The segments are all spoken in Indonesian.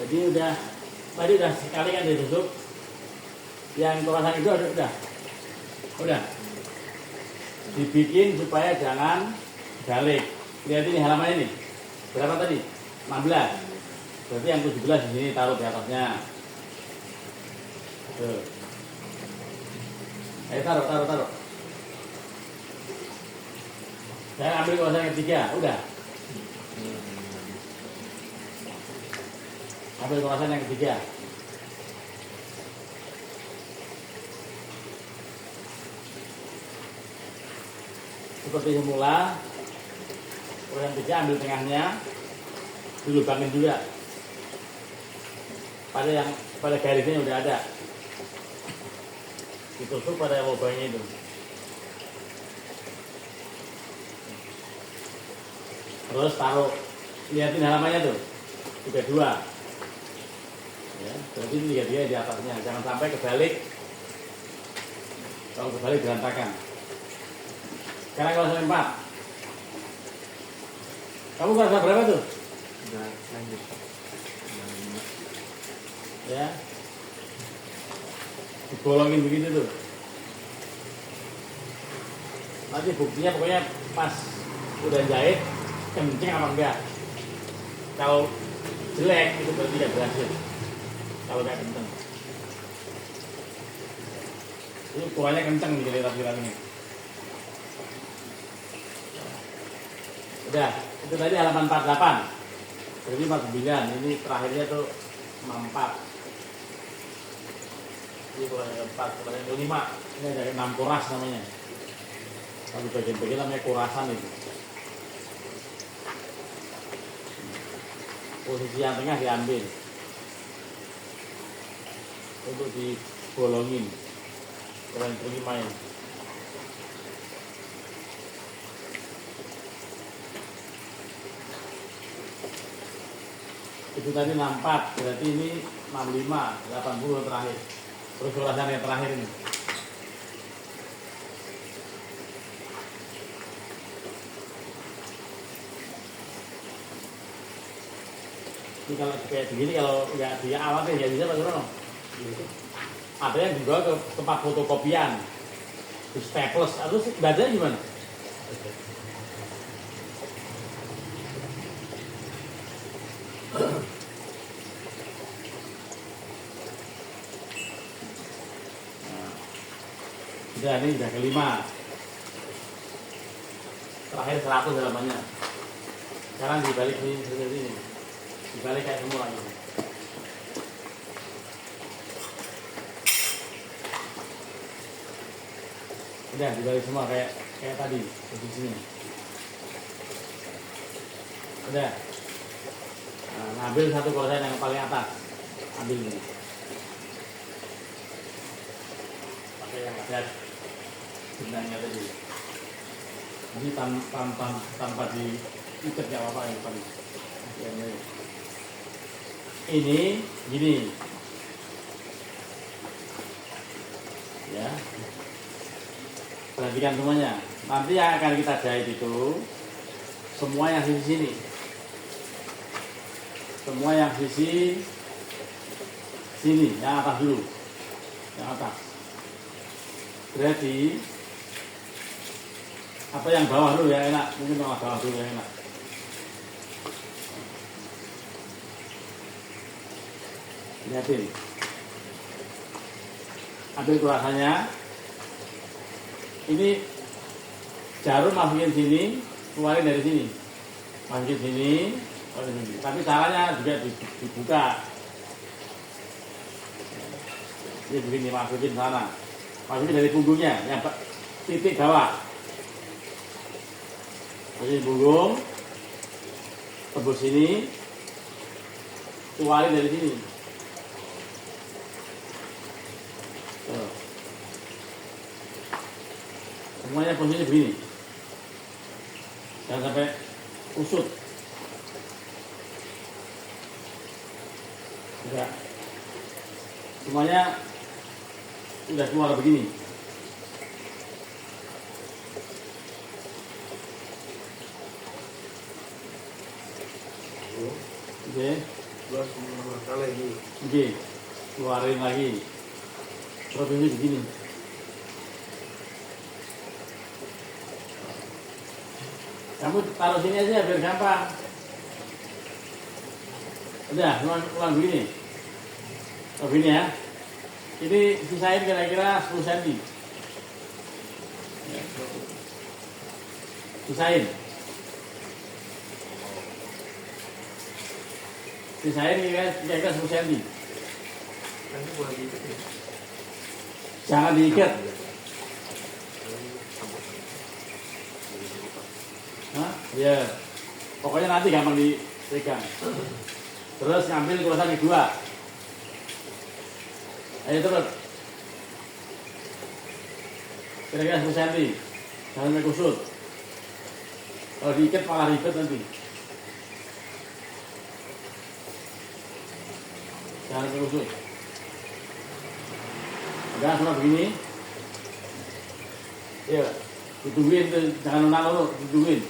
Jadi tadi udah sekali kan ditusuk. Yang kurasan itu udah. Dibikin supaya jangan balik. Lihat ini halaman ini. Berapa tadi? 16. Berarti yang 17 di sini taruh di atasnya. Tuh. Ayo taruh. Saya ambil kurasan ketiga, udah. Ambil kurasan yang ketiga. Seperti semula. Kurasan ketiga ambil tengahnya, dilubangin juga. Pada garisnya udah ada. Ditusuk pada lubangnya itu. Terus taruh, lihatin halamannya tuh, 32. Ya, berarti ini 33 di atasnya. Jangan sampai kebalik. Kalau kebalik berantakan. Sekarang kurasan 4. Kamu kurasan berapa tuh? Udah lanjut. Ya, dibolongin begitu tuh. Nanti buktinya pokoknya pas udah jahit kenceng apa enggak. Kalau jelek itu berarti tidak berhasil. Kalau nggak kenceng, ini ukurannya kenceng nih kira-kira ini. Udah, itu tadi halaman 48. Jadi 49, ini terakhirnya tuh 64. Ini kurangnya 4, kurangnya 5. Ini ada 6 kuras namanya. Kalau bagian-bagian namanya kurasan itu. Posisi yang tengah diambil untuk dibolongin. Kurang 5 ini. Itu tadi 64, berarti ini 65, 80 terakhir. Terus kurasan yang terakhir ini. Ini kalau kayak begini, kalau nggak dia awalnya nggak bisa Pak Surono. Ada yang dibawa ke tempat fotokopian, di staples, atau bacanya gimana? Udah, ini udah kelima. Terakhir 100 halamannya. Sekarang dibalik ini seperti ini. Dibalik kayak semua ini. Udah dibalik semua kayak tadi posisinya. Udah. Nah, ambil satu kurasan yang paling atas. Ambil ini. Pakai yang ada benangnya tadi. Ini tanpa diikat nggak apa-apa yang paling. Ini gini. Ya. Perhatikan semuanya. Nanti yang akan kita jahit itu semua yang sisi sini. Semua yang sisi sini, yang atas dulu. Yang atas. Berarti apa yang bawah dulu yang enak? Mungkin yang bawah dulu yang enak. Lihatin. Ambil kurasannya. Ini jarum masukin sini, keluarin dari sini. Masukin sini, keluarin sini. Tapi caranya juga dibuka. Ini begini, masukin sana. Masukin dari punggungnya, yang titik bawah. Masukin punggung, tembus sini, keluarin dari sini. Tuh. Semuanya posisinya begini. Jangan sampai usut. Enggak. Semuanya udah keluar begini. Oke. kali ini. Oke, keluarin lagi. Terus ini begini. Kamu taruh sini aja biar gampang. Udah, ulang begini. Oh, begini ya. Ini sisain kira-kira 10 cm. Sisain. Sisain kira-kira 10 cm. Ini boleh diikat ya? Jangan diikat. Hah? Ya. Pokoknya nanti gampang dipegang. Terus ngambil kulasan kedua. Ayo terus. Kira-kira 10 cm. Jangan sampai kusut. Kalau diikat malah ribet nanti. Jangan sampai kusut. Udah semua begini. Iya, ditungguin tuh, jangan nonton dulu, ditungguin.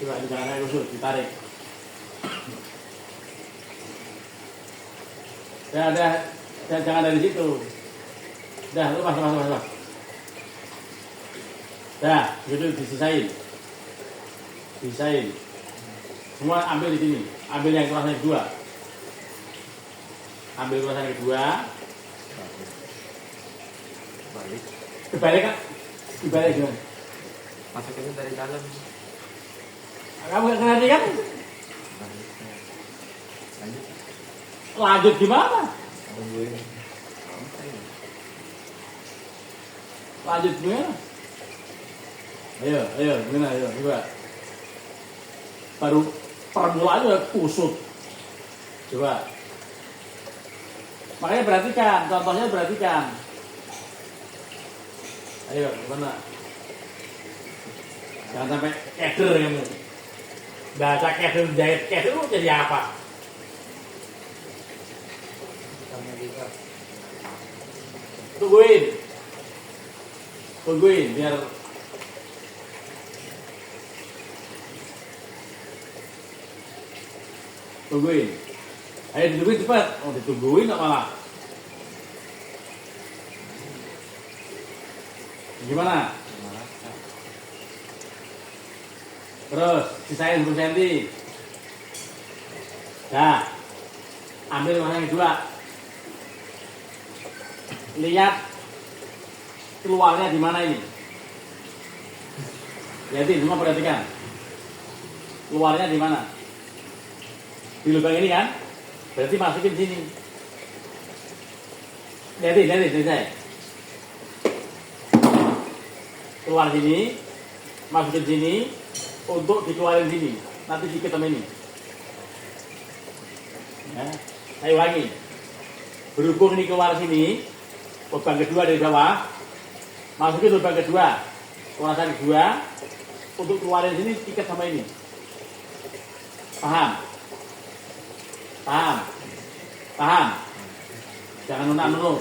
Coba jangan kayak kusut, ditarik. Udah, jangan dari situ. Udah, lepas. Udah, gitu disisain. Disisain. Semua ambil di sini. Ambil yang kurasan kedua. Ambil kurasan kedua. Balik. Dibalik kan? Dibalik gimana? Masukinnya dari dalam. Kamu gak ngerti kan? Balik. Lanjut. Lanjut gimana? Tungguin. Lanjut gimana? Ayo, gimana? Ayo, coba. Baru permulaan udah kusut. Coba. Makanya perhatikan, contohnya perhatikan. Ayo, gimana? Jangan sampai keder kamu. Baca keder, jahit keder lu jadi apa? Tungguin biar tungguin. Ayo ditungguin cepat. Oh ditungguin kok malah. Gimana? Terus sisain 10 cm. Nah, ambil warna yang kedua. Lihat keluarnya di mana ini. Lihatin semua, perhatikan. Keluarnya di mana? Di lubang ini kan? Berarti masukin sini. Lihatin saya. Keluar sini, masukin sini, untuk dikeluarin sini. Nanti dikit sama ini. Ya, saya ulangi. Berhubung ini keluar sini, lubang kedua dari bawah, masukin lubang kedua, kurasan kedua, untuk keluarin sini ikat sama ini. Paham? Jangan nuna dulu.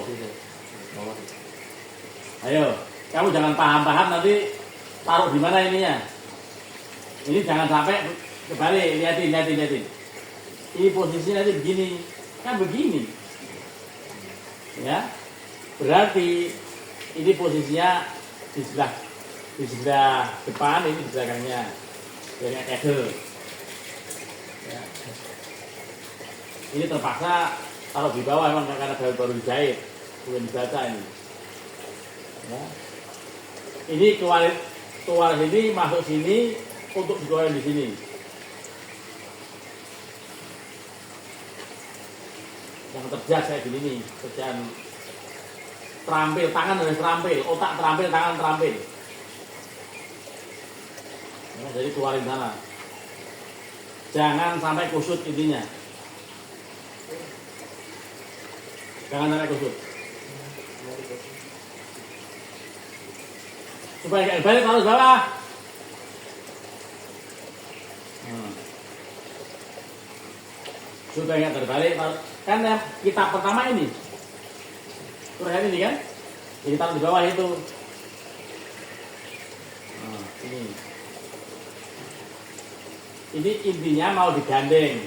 Ayo, kamu jangan paham nanti taruh di mana ininya. Ini jangan sampai kebalik. Lihatin. Ini posisinya nanti begini, kan begini. Ya, berarti ini posisinya di sebelah depan, ini di belakangnya, dari keder. Ya. Ini terpaksa kalau di bawah memang karena baru dijahit, belum dibaca ini. Ya. Ini keluar sini, masuk sini untuk dikeluarin di sini. Yang terjadi kayak gini nih, kerjaan terampil, tangan harus terampil, otak terampil, tangan terampil. Ya, jadi keluarin sana. Jangan sampai kusut intinya. Jangan sampai kusut. Supaya kayak balik harus bawah. Supaya nggak terbalik, kan kitab pertama ini, Quran ini kan, ini taruh di bawah itu. Ini. Ini intinya mau digandeng.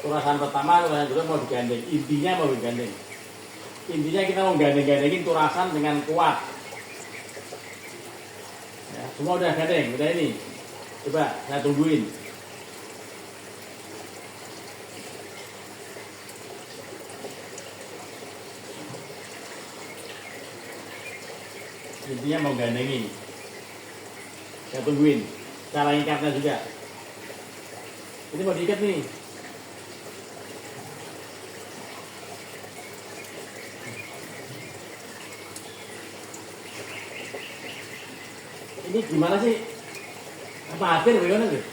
Turasan pertama, turasan kedua mau digandeng. Intinya mau digandeng. Intinya kita mau gandeng-gandengin turasan dengan kuat. Ya, semua udah gandeng, udah ini. Coba saya tungguin. Intinya mau gandengin. Saya tungguin. Cara ikatnya juga. Ini mau diikat nih. Ini gimana sih? Apa akhir bagaimana sih?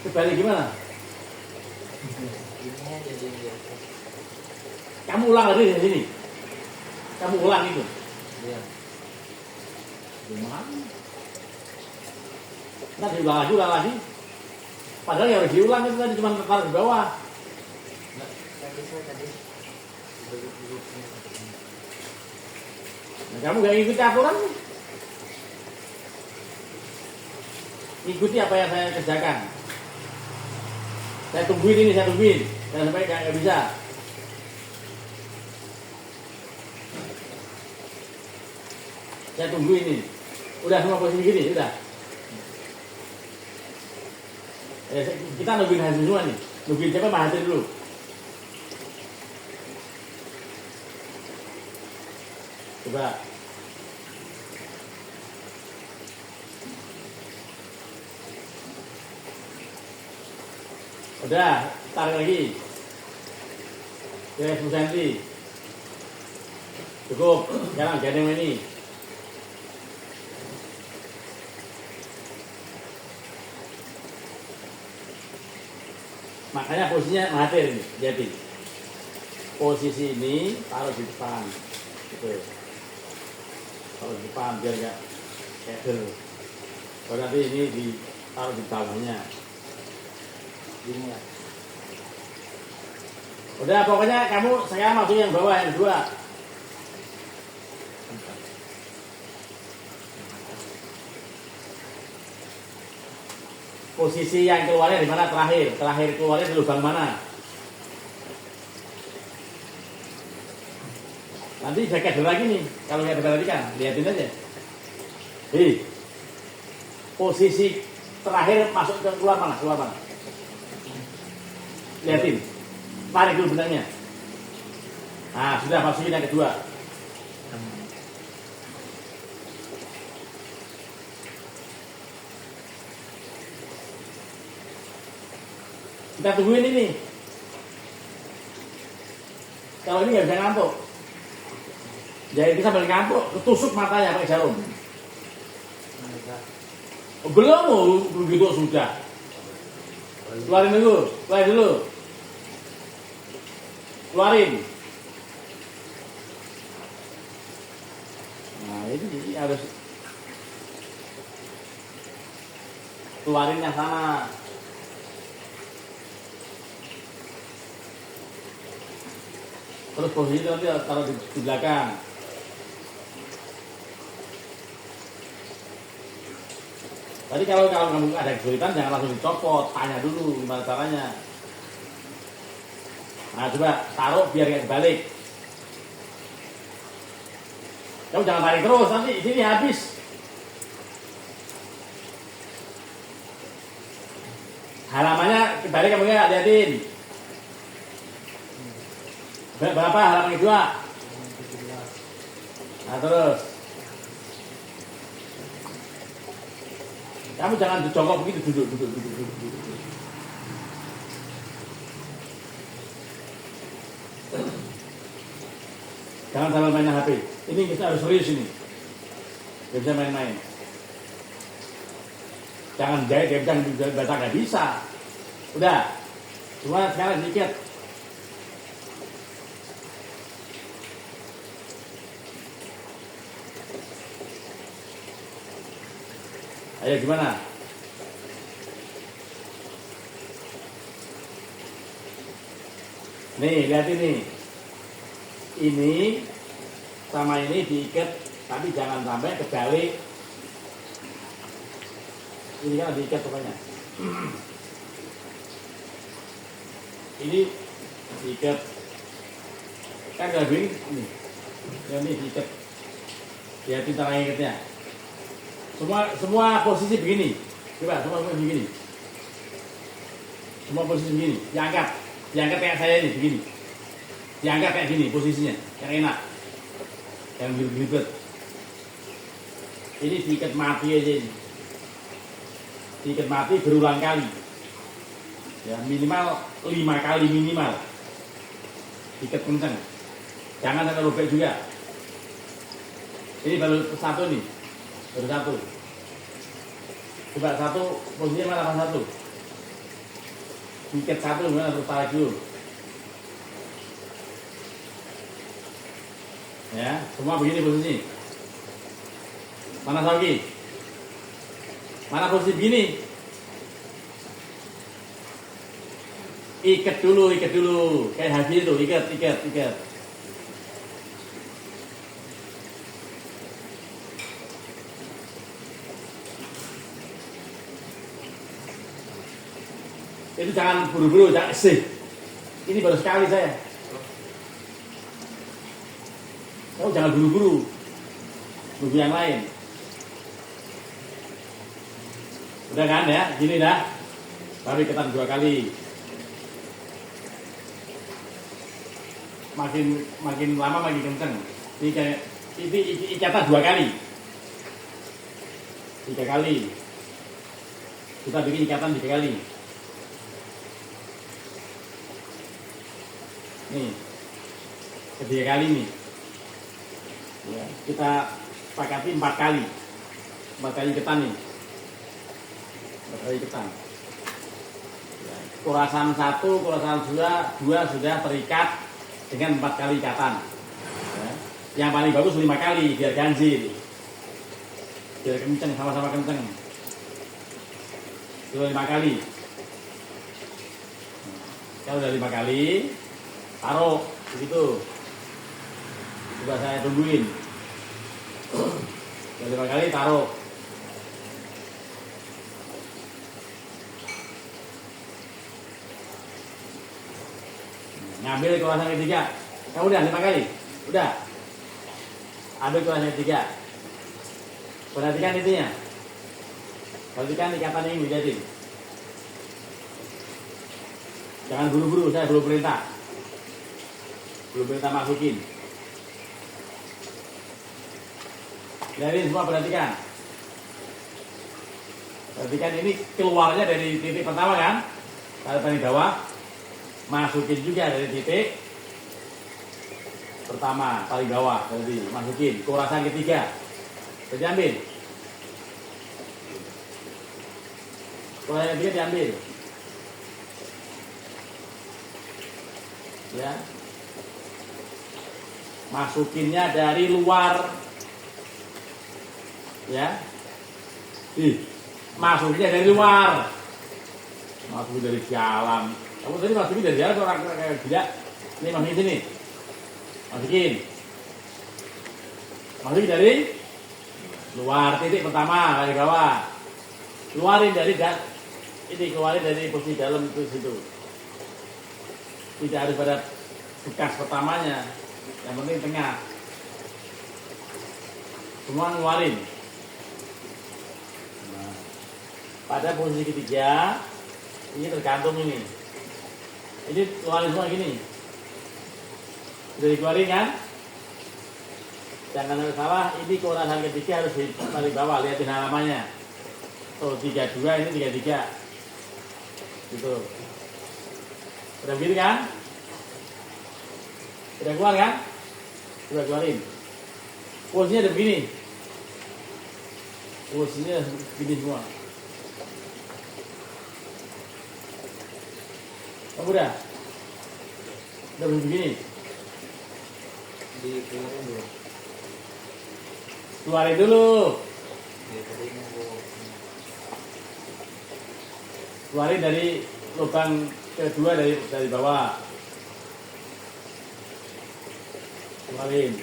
Kebalik gimana? Ini aja dia. Kamu ulang lagi di sini. Kamu ulang itu. Iya. Gimana? Nah, diulang lagi. Padahal ya harus diulang itu tadi cuma taruh di bawah. Nggak, tadi Nah, kamu gak ngikuti aturan nih. Ikuti apa yang saya kerjakan. Saya tungguin ini, saya tungguin. Jangan sampai gak bisa. Saya tungguin ini. Udah semua posisi gini, udah. Kita nungguin hasil semua nih. Nungguin siapa hasil dulu. Coba. Udah, tarik lagi. Oke, 10 cm. Cukup. Sekarang gandeng ini. Makanya posisinya mahathir ini, jadi posisi ini taruh di depan, gitu. Taruh di depan biar nggak keder. Kalau nanti ini ditaruh di bawahnya. Gini ya. Udah pokoknya kamu saya masuk yang bawah yang kedua. Posisi yang keluarnya di mana terakhir? Terakhir keluarnya di lubang mana? Nanti saya keder lagi nih. Kalau nggak diperhatikan, lihatin aja. Posisi terakhir masuk ke keluar mana? Keluar mana? Lihatin. Tarik dulu benangnya. Nah, sudah masukin yang kedua. Kita tungguin ini. Kalau ini nggak bisa ngantuk. Jadi kita sambil ngantuk, ketusuk matanya pakai jarum. Belum, begitu sudah. Keluarin dulu, keluarin dulu. Keluarin. Nah, ini harus keluarin yang sana. Terus posisi itu nanti taruh di belakang. Tadi kalau kamu ada kesulitan jangan langsung dicopot, tanya dulu gimana caranya. Nah coba taruh biar nggak dibalik. Kamu jangan tarik terus, nanti di sini habis. Halamannya kebalik kamu nggak liatin. Berapa halaman kedua? Nah terus kamu jangan dijongkok begitu, duduk. Jangan sambil main HP. Ini kita harus serius ini. Gak bisa main-main. Jangan jahit, jangan baca, nggak bisa. Udah, cuma sekarang sedikit. Ayo gimana? Nih, lihat ini. Ini sama ini diikat, tapi jangan sampai kebalik. Ini kan diikat pokoknya. Ini diikat. Kan gak begini. Ini diikat. Lihatin cara ikatnya. Semua posisi begini. Coba semua begini. Semua posisi begini. Diangkat kayak saya ini begini. Diangkat kayak gini posisinya, yang enak, yang beribet. Ini diikat mati aja ini. Diikat mati berulang kali. Ya minimal 5 kali minimal. Diikat kencang. Jangan sampai robek juga. Ini baru satu nih, baru satu. Coba satu posisinya mana satu? Diikat satu gimana terus tarik dulu. Ya, semua begini posisi. Mana lagi? Mana posisi begini? Ikat dulu. Kayak haji itu, ikat. Itu jangan buru-buru, jangan sih. Ini baru sekali saya. Kamu jangan buru-buru. Nunggu yang lain. Udah kan ya? Gini dah. Baru ikatan 2 kali. Makin lama makin kenceng. Ini kayak ikatan 2 kali. 3 kali. Kita bikin ikatan 3 kali. Nih. Ketiga kali nih. Ya, kita sepakati 4 kali. 4 kali ketan nih. 4 kali ketan. Ya, kurasan 1, kurasan 2 sudah terikat dengan 4 kali ikatan. Ya. Yang paling bagus 5 kali biar ganjil. Biar kenceng, sama-sama kenceng. Itu 5 kali. Kalau udah 5 kali, taruh begitu. Coba saya tungguin. Udah 5 kali taruh. Ngambil kurasan ketiga. Kamu udah 5 kali? Udah. Ambil kurasan ketiga. Perhatikan intinya. Perhatikan ikatan ini jadi. Jangan buru-buru, saya belum perintah. Belum perintah masukin. Dari semua perhatikan. Perhatikan ini keluarnya dari titik pertama kan? Tarik paling bawah. Masukin juga dari titik pertama paling bawah. Jadi masukin. Kurasan ketiga. Jadi ambil. Kurasan ketiga diambil. Ya. Masukinnya dari luar. Ya, masuknya dari luar, masuk dari dalam. Kamu tadi masukin dari dalam orang kayak tidak. Ini masukin sini, masukin dari luar titik pertama dari bawah. Keluarin dari keluarin dari posisi dalam itu situ. Tidak harus pada bekas pertamanya, yang penting tengah. Semua ngeluarin. Pada posisi ketiga, ini tergantung ini. Ini keluarin semua gini. Sudah dikeluarin kan? Jangan salah, ini kurasan ketiga harus dari bawah, lihatin halamannya. Oh, 32, ini 33. Gitu. Udah begini kan? Udah keluar kan? Udah keluarin. Posisinya ada begini. Posisinya begini semua. Kamu udah begini. Dikeluarin dulu. Keluarin dulu. Keluarin dari lubang kedua dari bawah. Keluarin.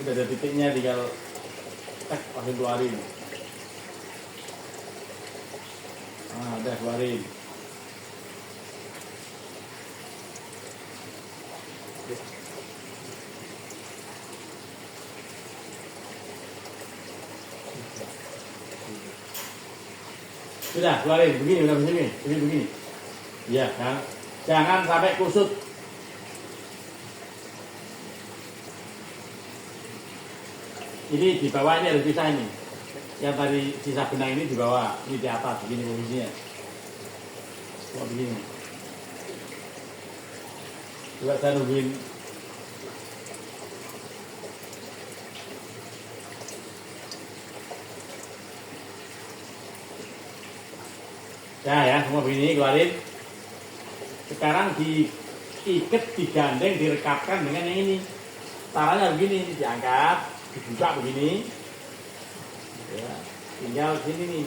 Udah ada titiknya, tinggal tek langsung keluarin. Nah, udah keluarin. Sudah keluarin, begini, udah begini, begini. Ya, kan? Jangan sampai kusut. Ini di bawah, ini harus pisah ini. Yang tadi sisa benang ini di bawah, ini di atas, begini posisinya. Coba begini. Coba saya nungguin. Nah ya, semua begini, keluarin. Sekarang diikat, digandeng, direkatkan dengan yang ini. Caranya begini, diangkat, dibuka begini. Ya, tinggal sini nih.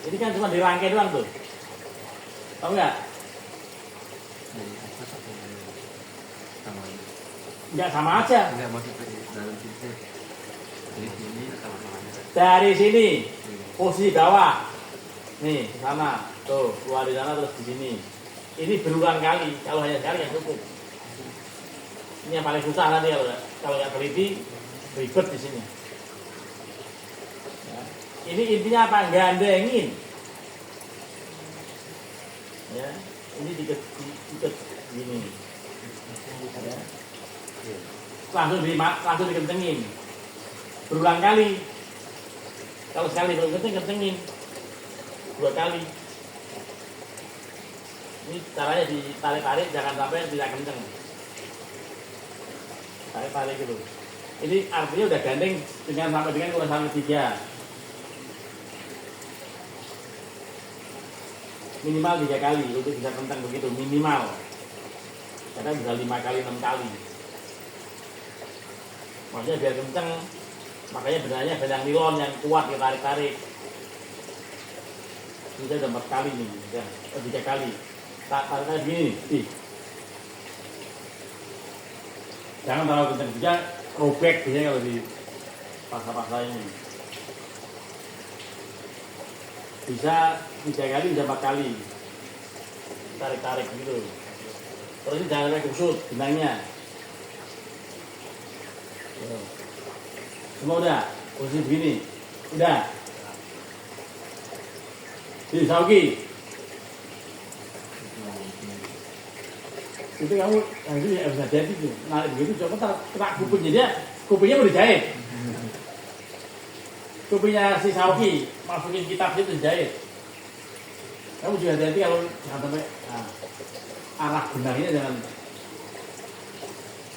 Ini kan cuma dirangkai doang tuh. Tahu nggak? Nggak sama aja. Enggak maksudnya dalam sini. Dari sini sama namanya. Dari sini, posisi bawah. Nih, sana. Tuh, keluar di sana terus di sini. Ini berulang kali. Kalau hanya sekali yang cukup. Ini yang paling susah nanti kalau nggak teliti, ribet di sini. Ya. Ini intinya apa? Gandengin. Ya, ini diikat gini. Ya. Langsung dikencengin. Berulang kali. Kalau sekali belum kencengin. 2 kali. Ini caranya ditarik-tarik, jangan sampai tidak kenceng. Tarik-tarik gitu. Ini artinya udah gandeng dengan sampai dengan ukuran 3. Minimal 3 kali untuk bisa kenceng begitu, minimal. Karena bisa 5 kali, 6 kali. Maksudnya biar kenceng, makanya benarnya benang nilon yang kuat kita tarik-tarik. Ini udah 4 kali nih, ya, 3 kali. Tarik-tarik begini, nih. Jangan terlalu kenceng juga, robek biasanya kalau di paksa-paksa ini. Bisa 3 kali, bisa 4 kali. Tarik-tarik gitu. Terus ini jangan sampai kusut benangnya. Semua udah, posisi begini. Udah. Jadi Sauki. Itu kamu yang itu ya bisa jadi tuh. Narik begitu coba kena kupingnya dia, kupingnya mau dijahit. Kupingnya si Sauki masukin kitab itu dijahit. Kamu juga hati-hati kalau jangan sampai arah benangnya jangan.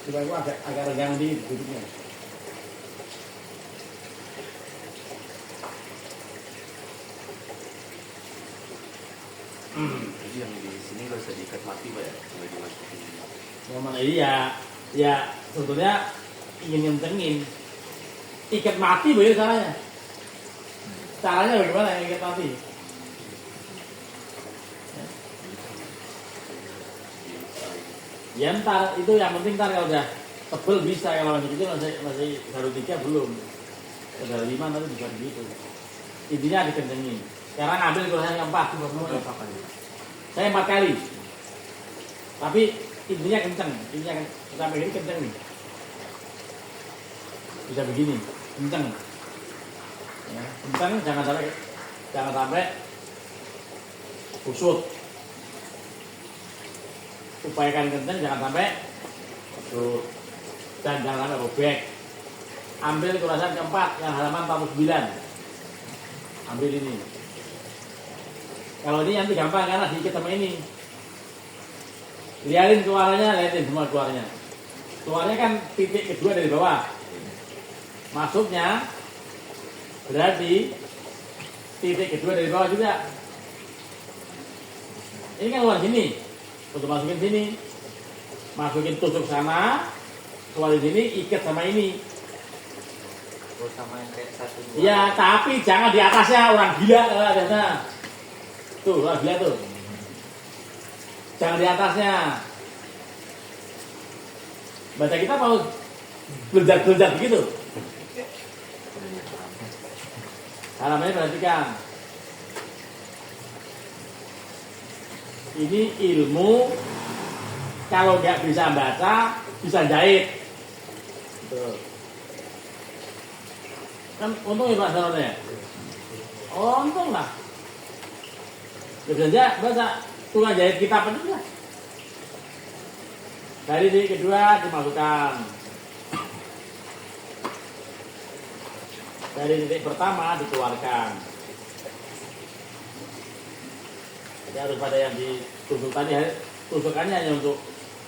Coba aku agak regang di duduknya. Jadi yang di sini nggak usah diikat mati Pak ya, nggak dimasukin. Yang mana ya sebetulnya ingin ngencengin. Ikat mati begitu caranya. Caranya bagaimana ikat mati? Ya ntar itu yang penting ntar kalau udah tebel bisa, kalau masih kecil masih baru 3 belum. Udah 5 nanti bisa begitu. Intinya dikencengin. Sekarang ambil kursanya yang 4 saya 4 kali. Tapi intinya kenceng, intinya sampai ini kenceng nih. Bisa begini, kenceng. Ya, kenceng jangan sampai kusut. Upayakan kenceng jangan sampai kusut. Dan jangan sampai robek. Ambil kurasan keempat yang halaman 49. Ambil ini. Kalau ini nanti gampang karena diikat sama ini. Lihatin keluarnya, lihatin semua keluarnya. Keluarnya kan titik kedua dari bawah. Masuknya berarti titik kedua dari bawah juga. Ini kan keluar sini. Untuk masukin sini. Masukin tusuk sana. Keluar sini, ikat sama ini. Oh, sama yang kayak 1, 2. Ya, tapi jangan di atasnya, orang gila atasnya. Tuh, orang gila tuh. Jangan di atasnya. Baca kita mau Geljak-geljak begitu. Halamannya perhatikan. Ini ilmu kalau nggak bisa baca, bisa jahit. Betul. Kan untung ya Pak Sarono ya? Oh, untung lah. Ya bisa baca tukang jahit kitab itu lah. Dari titik kedua dimasukkan. Dari titik pertama dikeluarkan. Jadi harus pada yang ditusuk tadi, tusukannya hanya untuk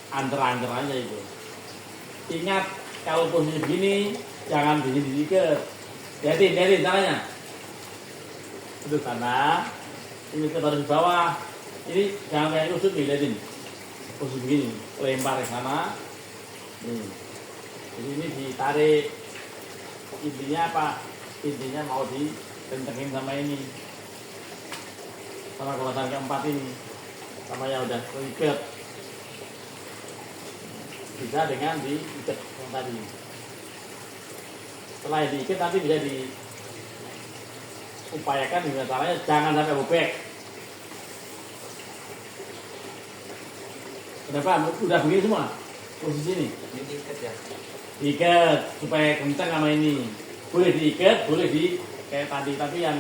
antar-antarannya itu. Ingat kalau posisi begini jangan diikat. Lihatin caranya. Itu sana, ini taruh di bawah. Ini jangan kayak usut nih, lihatin. Posisi begini, lempar ke sana. Jadi ini ditarik. Intinya apa? Intinya mau dikencengin sama ini. Sama kekuatan keempat ini. Sama yang udah terikat. Bisa dengan diikat yang tadi. Setelah diikat nanti bisa diupayakan dengan caranya jangan sampai bobek. Kenapa? Udah begini semua posisi ini. Diikat ya. Diikat supaya kencang sama ini. Boleh diikat, boleh di kayak tadi, tapi yang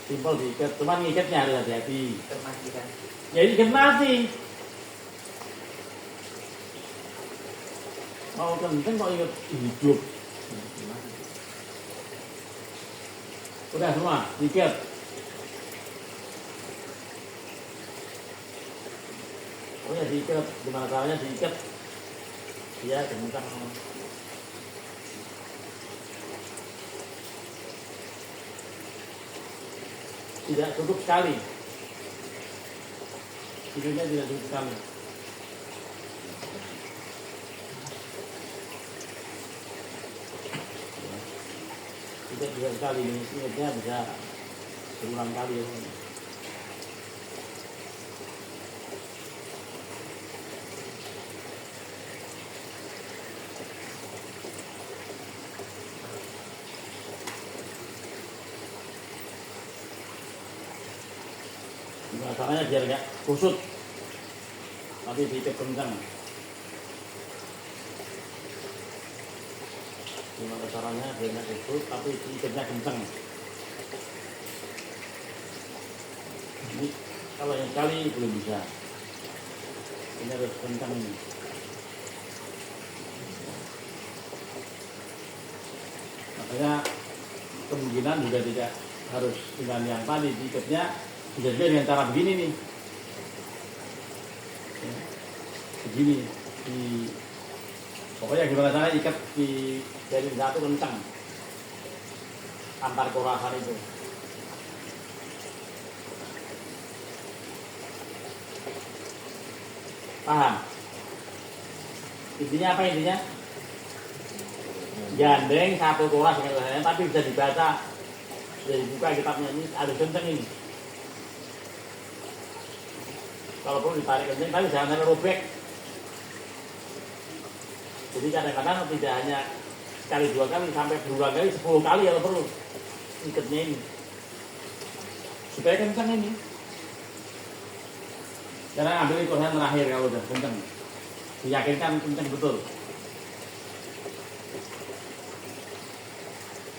simpel diikat. Cuman ngikatnya harus hati-hati. Ikat mati kan. Ya ikat mati. Mau kencang kok ikat hidup. Udah semua diikat. Oh ya diikat, gimana caranya diikat? Iya, kencang. Tidak cukup sekali. Tidurnya tidak cukup sekali. Tidak bisa sekali, ingatnya bisa berulang kali ya. Caranya biar nggak kusut, tapi diikat kencang. Gimana caranya biar nggak kusut, tapi diikatnya kencang. Ini kalau yang sekali belum bisa. Ini harus kencang ini. Makanya kemungkinan juga tidak harus dengan yang tadi diikatnya. Bisa juga dengan cara begini nih. Begini. Pokoknya gimana caranya ikat di dari satu kencang. Antar korasan itu. Paham? Intinya apa intinya? Gandeng satu koras tapi bisa dibaca. Bisa dibuka kitabnya ini harus kencang ini. Kalau perlu ditarik kencing, tapi jangan sampai robek. Jadi kadang-kadang tidak hanya sekali dua kali, sampai berulang kali, 10 kali kalau perlu ikatnya ini. Supaya kencang ini. Karena ambil ikutan terakhir kalau udah kencang. Diyakinkan kencang betul.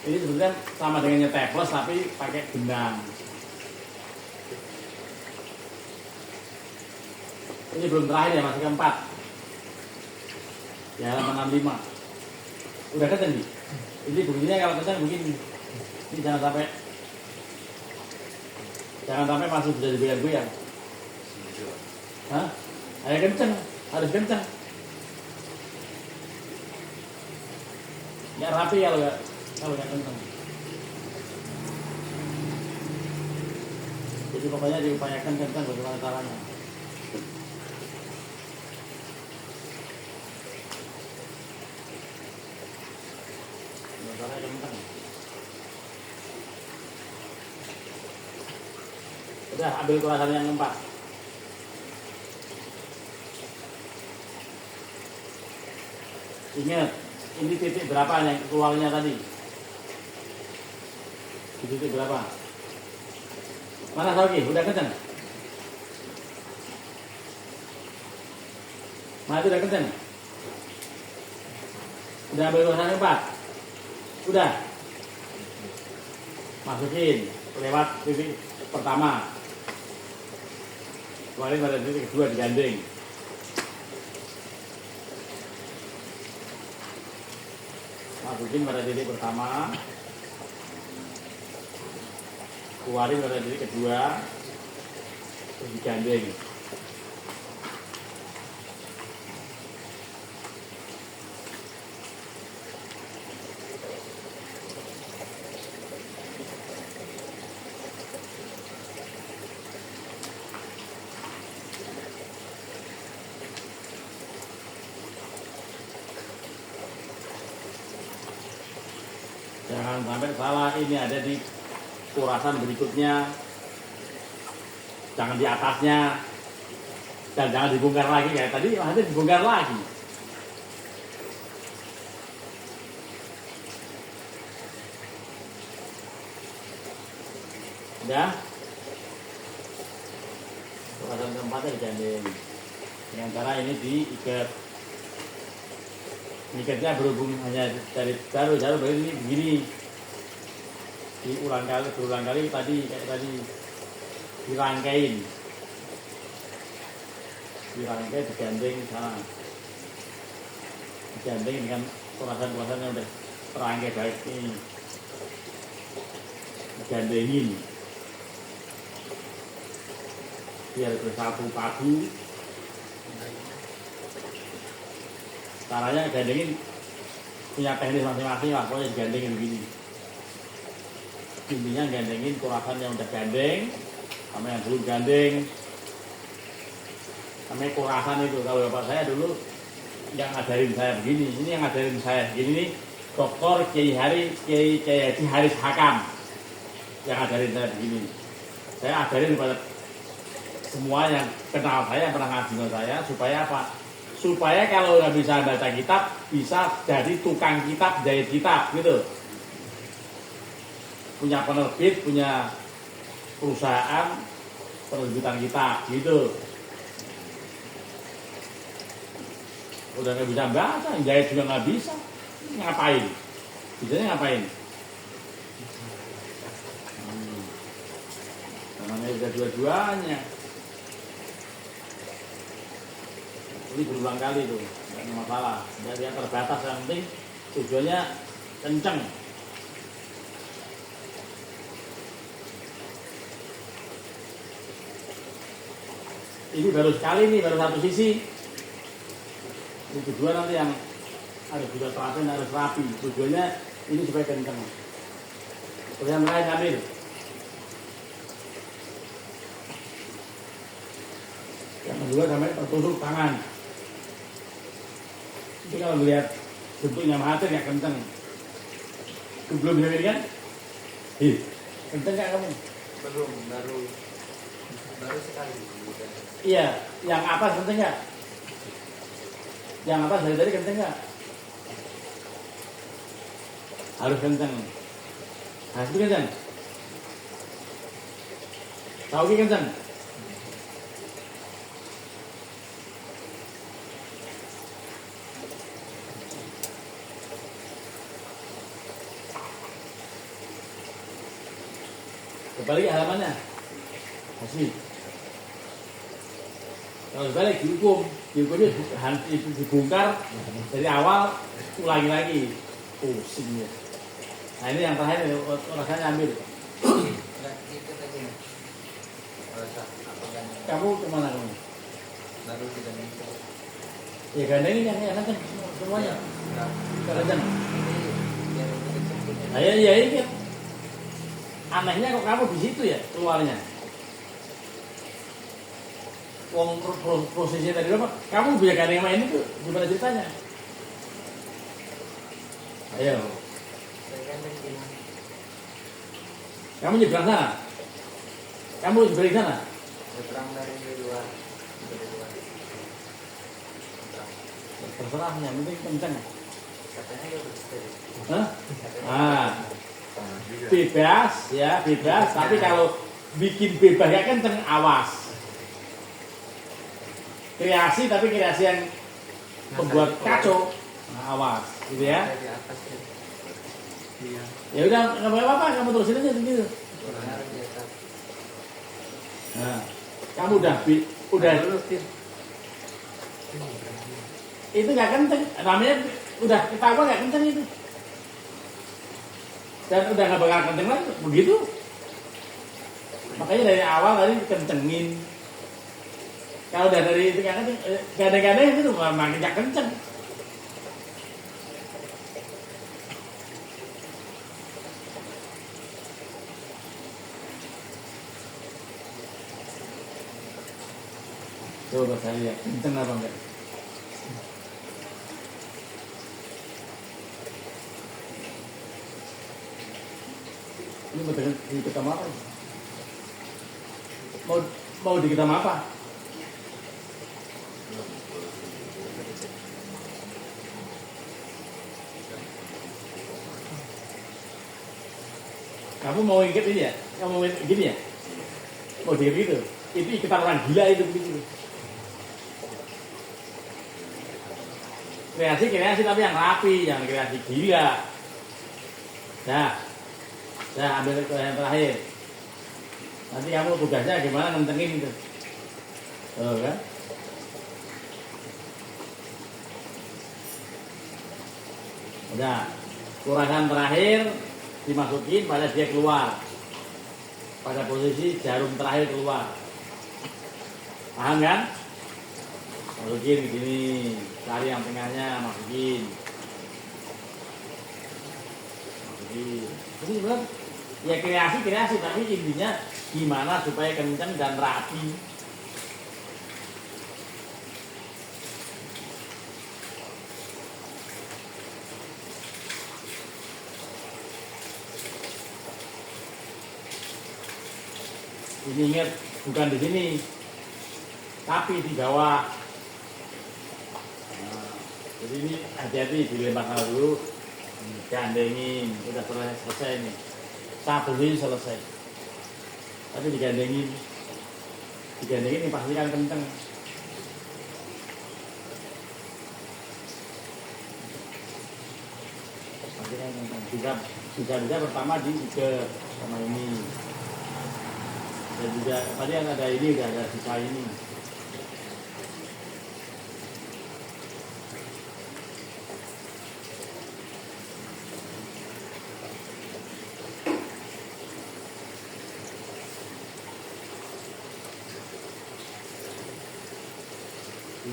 Ini sebenarnya sama dengan nyeteples tapi pakai benang. Ini belum terakhir ya, masih keempat. Ya halaman 65. Udah kencang nih. Ini begininya kalau kencang begini. Ini jangan sampai masih bisa digoyang-goyang. Hah? Ayo kencang, harus kencang. Nggak rapi kalau nggak kencang. Jadi pokoknya diupayakan kencang bagaimana caranya. Caranya kencang. Udah ambil kurasan yang keempat. Ingat, Ini titik berapa yang keluarnya tadi? Di titik berapa? Mana Sauki? Udah kenceng? Mana itu udah kenceng? Udah ambil urusan 4? Udah? Masukin lewat titik pertama. Keluarin pada titik kedua digandeng. Masukin pada titik pertama, keluarin pada titik kedua, terus digandeng. Jangan sampai salah, ini ada di kurasan berikutnya, jangan di atasnya, dan jangan dibongkar lagi kayak tadi, ada dibongkar lagi. Udah? Kurasan keempatnya digandeng. Dengan cara ini diikat. Ikatnya berhubung hanya dari jarum ini begini, berulang kali tadi kayak tadi dirangkain digandeng sana, digandeng dengan kurasan yang udah terangkai baik ini, digandengin biar bersatu padu. Caranya gandengin punya teknis masing-masing lah, pokoknya digandengin begini. Intinya gandengin kurasan yang udah gandeng sama yang belum gandeng. Namanya kurasan itu, kalau bapak saya dulu yang ngajarin saya begini, ini yang ngajarin saya begini nih, Dr. Kiai Haji Haris Hakam yang ngajarin saya begini. Saya ajarin kepada semua yang kenal saya, yang pernah ngaji sama saya, supaya apa? Supaya kalau nggak bisa baca kitab, bisa jadi tukang kitab, jahit kitab, gitu. Punya penerbit, punya perusahaan penerbitan kitab, gitu. Udah nggak bisa baca, jahit juga nggak bisa, ngapain? Bisanya ngapain? Namanya udah dua-duanya. Ini berulang kali tuh, nggak ada masalah. Dari yang terbatas, yang penting tujuannya kenceng. Ini baru sekali nih, baru satu sisi. Ini kedua nanti yang harus juga teratur, harus rapi. Tujuannya ini supaya kenceng. Terus yang lain ambil. Yang kedua sampai tertusuk tangan. Itu kalau melihat bentuknya mahathir ya kenceng. Belum bisa kan? Kenceng nggak kamu? Belum, baru sekali. Iya, yang atas kenceng nggak? Yang atas dari tadi kenceng nggak? Harus kenceng. Nah, itu kenceng. Tahu kenceng? Kembali halamannya. Asli. Kalau balik dihukumnya dibongkar dari awal, ulangi lagi. Pusing ya. Nah ini yang terakhir rasanya ambil. Kamu kemana kamu? Baru tidak bisa. Ya gandengin yang kan semuanya. Kenceng. Nah ya ini. Anehnya kok kamu di situ ya keluarnya. Wong prosesnya tadi apa? Kamu bisa gandeng sama ini tuh gimana ceritanya? Ayo. Kamu nyebrang sana? Kamu nyebrang sana? Nyebrang dari luar. Terserah, yang penting kenceng. Katanya nggak begitu. Hah? Katanya Ah, Sama juga. bebas ya, bebas. Tapi kalau bikin bebas ya kenceng, awas. Kreasi tapi kreasi yang membuat kacau, nah, awas, gitu ya. Ada di atas ya. Iya. Ya udah, nggak apa-apa, kamu terusin aja begitu. Benar di atas. Nah, kamu udah Dulu, Tin. itu nggak kenceng, namanya udah ketahuan nggak kenceng itu. Dan udah nggak bakal kenceng lagi, begitu. Makanya dari awal tadi kencengin. Kalau udah dari itu nggak kenceng, kadang-kadang itu makin nggak kenceng. Coba saya lihat, kenceng apa enggak? Ini mau diketam apa? Mau diketam apa? Kamu mau ikat ini ya? Kamu mau gini ya? Mau diikat gitu? Itu iketan orang gila itu begitu. Kreasi tapi yang rapi, yang kreasi gila. Nah, saya ambil ke yang terakhir. Nanti kamu tugasnya gimana ngentengin itu. Oh, kan? Udah, kurasan terakhir dimasukin pada dia keluar. Pada posisi jarum terakhir keluar. Paham kan? Masukin begini, cari yang tengahnya, masukin. Jadi benar, ya kreasi, tapi intinya gimana supaya kencang dan rapi. Ini ingat, bukan di sini, tapi di bawah. Nah, jadi ini hati-hati dilempar dulu, gandengin, udah selesai nih. Satu ini selesai. Tapi digandengin ini pastikan kenceng. Pastikan kenceng. Bisa pertama di sama ini. Dan juga tadi yang ada ini udah ada sisa ini.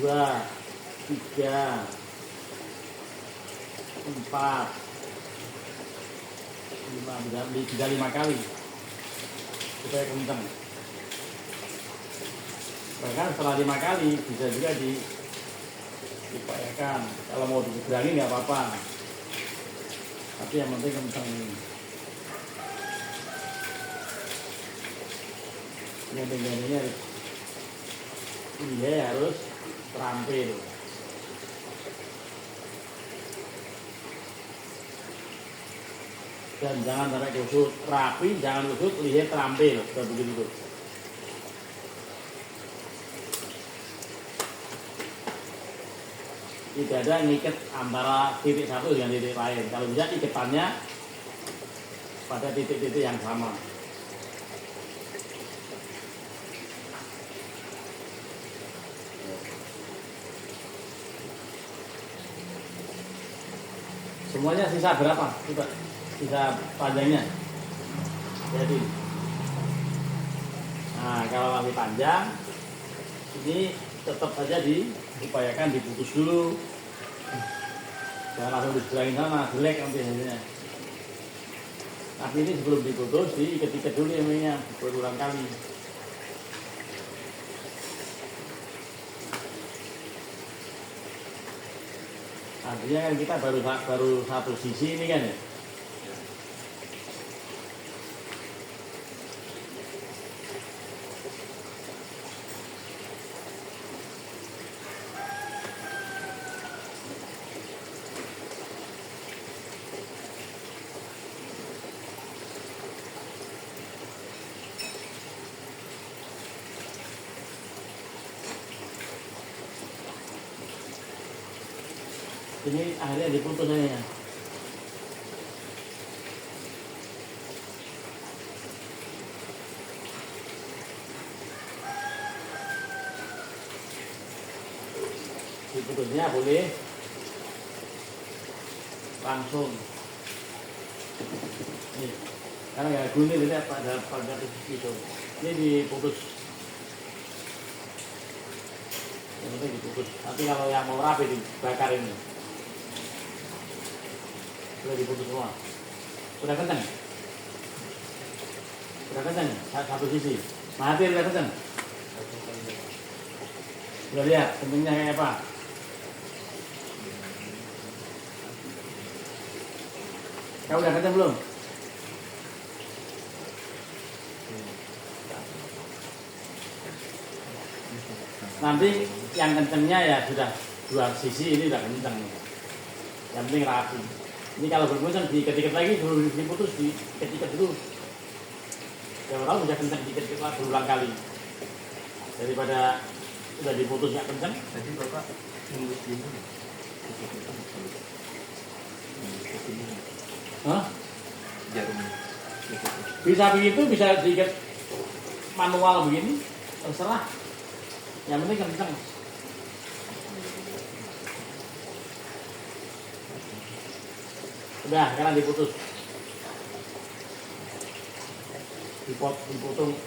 Dua, tiga, empat, lima, bisa 5 kali supaya kencang. Bahkan setelah 5 kali bisa juga diupayakan. Kalau mau diseberangi nggak apa-apa, tapi yang penting kencang ini. Yang tinggalnya ini harus terampil. Dan jangan sampai kusut, rapi, jangan kusut, lihat terampil, seperti begitu. Tidak ada ngikat antara titik satu dengan titik lain. Kalau bisa iketannya pada titik-titik yang sama. Semuanya sisa berapa? Coba. Sisa panjangnya. Jadi. Nah, kalau masih panjang, ini tetap saja diupayakan diputus dulu. Jangan langsung diselangin sana, jelek nanti hasilnya. Tapi ini sebelum diputus, diikat-ikat dulu ininya berulang kali. Artinya kan kita baru satu sisi ini kan ya. Ini akhirnya diputus aja. Diputusnya boleh langsung. Nih, karena nggak guni lihat pada posisi itu. Ini diputus. Yang penting diputus. Nanti kalau yang mau rapi dibakar ini. Sudah diputus semua. Sudah kencang. Sudah kencang. Satu sisi. Mati sudah kencang. Sudah lihat kencangnya kayak apa? Kau udah kencang belum? Nanti yang kencangnya ya sudah dua sisi ini udah kencang. Yang penting rapi. Ini kalau berkencang dikit-dikit lagi dulu diputus dikit-dikit dulu. Yang orang bisa kencang dikit-dikit lah berulang kali. Daripada sudah diputus nggak kencang. Tadi Bapak ngurus ini. Hah? Jarum. Bisa begitu, bisa sedikit manual begini, terserah. Yang penting kencang. Udah, sekarang diputus.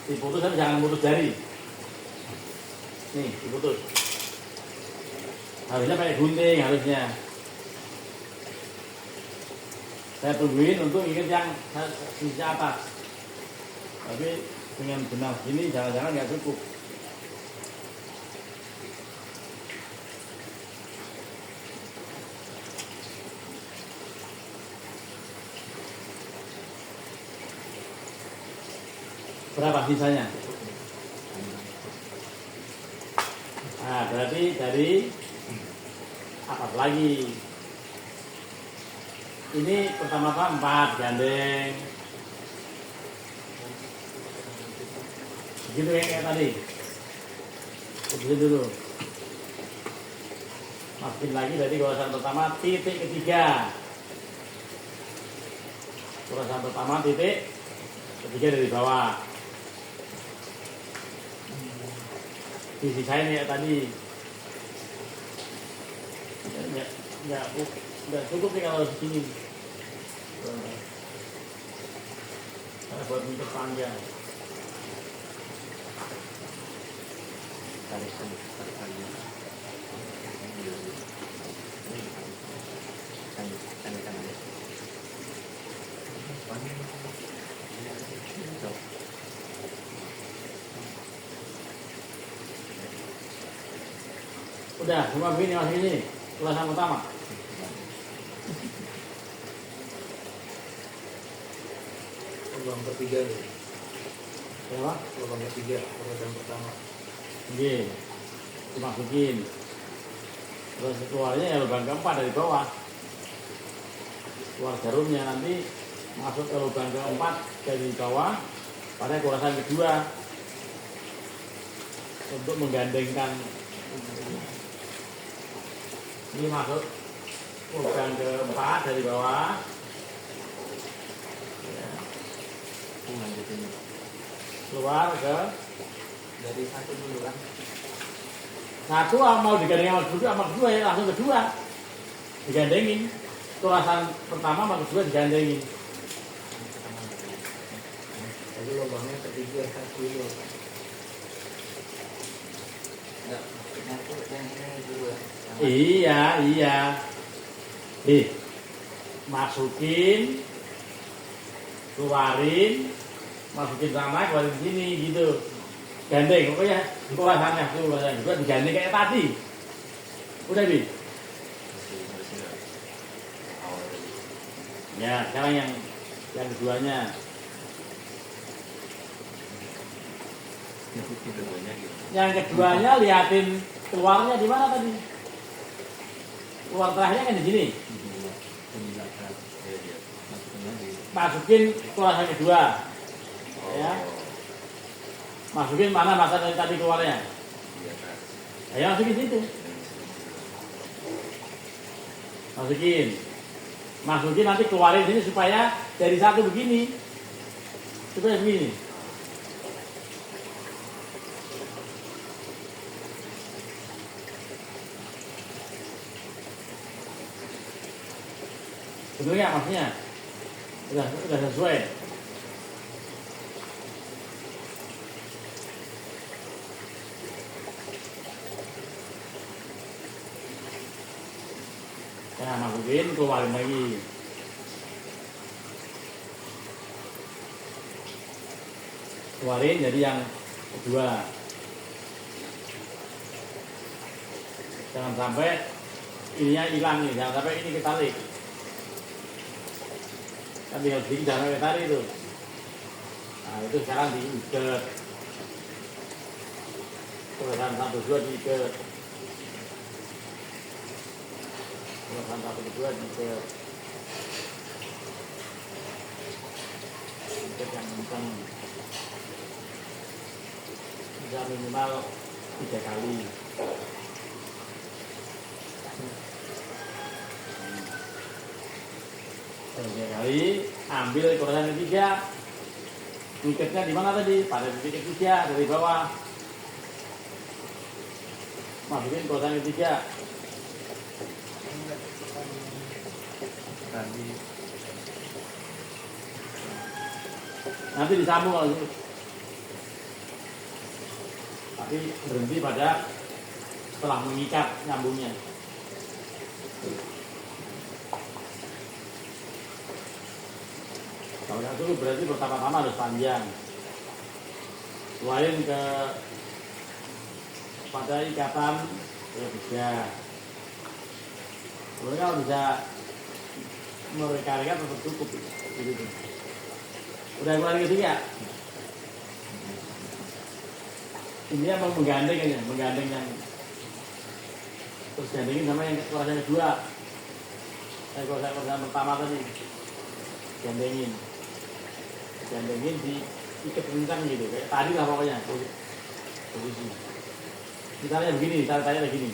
Diputus tapi jangan putus jari. Nih, diputus. Harusnya pakai gunting, harusnya. Saya tungguin untuk ingat yang sisi atas. Tapi dengan benang ini jangan-jangan nggak cukup. Berapa sisanya? Nah, berarti dari apa lagi? Ini pertama-tama 4 gandeng. Begitu kayak tadi. Putusin dulu. Masukin lagi dari goresan pertama titik ketiga. Goresan pertama titik ketiga dari bawah. Disisain ya tadi. Nggak cukup nih kalau segini. Karena buat minyak panjang. Tarik lagi. Udah, cuma begini masih ini. Ulasan pertama. Lubang ketiga nih. Ya, Lubang ketiga, ulasan pertama. Oke, dimasukin. Terus keluarnya ya lubang keempat dari bawah. Keluar jarumnya nanti masuk ke lubang keempat dari bawah pada goresan kedua untuk menggandengkan. Ini masuk lubang keempat dari bawah. Ya. Keluar ke Dari satu dulu kan. satu mau digandengin sama kedua ya langsung kedua digandengin. Goresan pertama sama kedua digandengin. Jadi lubangnya ketiga dulu. Enggak, nyatu yang ini dulu ya. Iya. Masukin, keluarin, masukin sana, keluarin sini gitu. Gandeng, pokoknya goresannya juga digandeng kayak tadi. Udah Bi? Ya, sekarang yang keduanya. Yang keduanya liatin keluarnya di mana tadi? Keluar terakhirnya kan di sini. Masukin goresan kedua. Ya. Masukin mana masa dari tadi keluarnya? Ayo masukin situ. masukin nanti keluarin sini supaya dari satu begini, supaya begini. Betul nggak maksudnya? Udah sesuai. Nah, masukin, keluarin lagi. Keluarin jadi yang kedua. Jangan sampai ininya hilang nih, jangan sampai ini ketarik. Kan tinggal sedikit jangan sampai ketarik itu. Nah, itu sekarang diikat. Tulisan 1, 2 diikat. Tulisan 1, 2 diikat. Ikat yang kencang. Bisa minimal 3 kali. Tiga kali, ambil koran ketiga, ngikatnya di mana tadi? Pada titik ketiga dari bawah. Masukin koran ketiga. Tadi Nanti disambung lagi. Tapi berhenti pada setelah mengikat nyambungnya. Kalau yang dulu berarti pertama-tama harus panjang. Keluarin pada ikatan ketiga. Kemudian kalau bisa mereka-reka tetap cukup gitu. Udah keluarin ketiga. Ini emang menggandeng aja, menggandeng yang terus gandengin sama yang koran kedua. Koran pertama tadi gandengin di ikat kencang gitu, kayak tadi lah pokoknya posisi. Misalnya begini, tanya begini,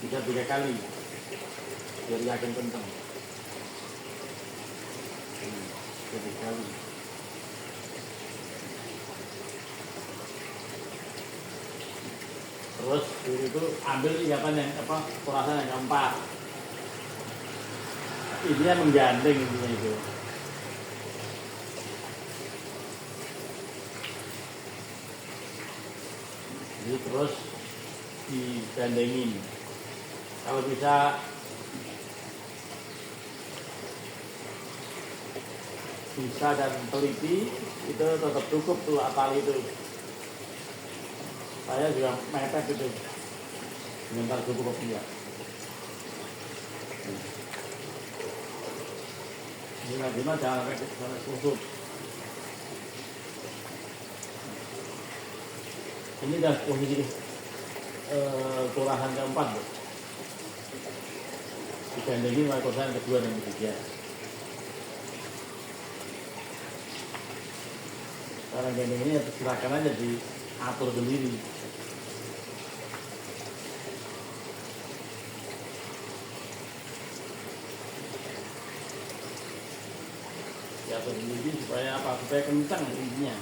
bisa 3 kali biar yakin kencang. 3 kali. Terus itu ambil ikatan yang kurasan yang keempat. Ini menggandeng intinya itu. Jadi terus digandengin. Kalau bisa dan teliti itu tetap cukup tuh tali itu. Saya juga mepet itu. Sebentar cukup ya. Gimana jangan sampai kusut. Ini dah posisi kurahan keempat, Bu. Digandengin oleh kurahan kedua dan ketiga. Sekarang gandeng ini silakan aja diatur sendiri. Diatur sendiri supaya apa? Supaya kencang intinya.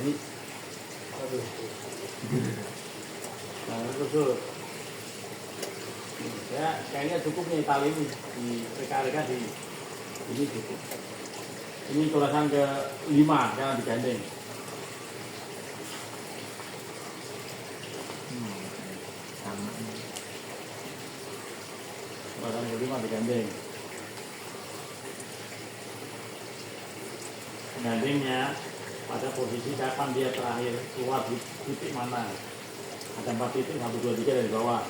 Ini terus ya kayaknya cukup nih tali ini di reka-reka di ini cukup. Ini kurasan ke-5 jangan digandeng. sama Kurasan ke-5 digandeng. Gandengnya pada posisi kapan dia terakhir keluar di titik mana. Ada 4 titik, 1, 2, 3 dari bawah.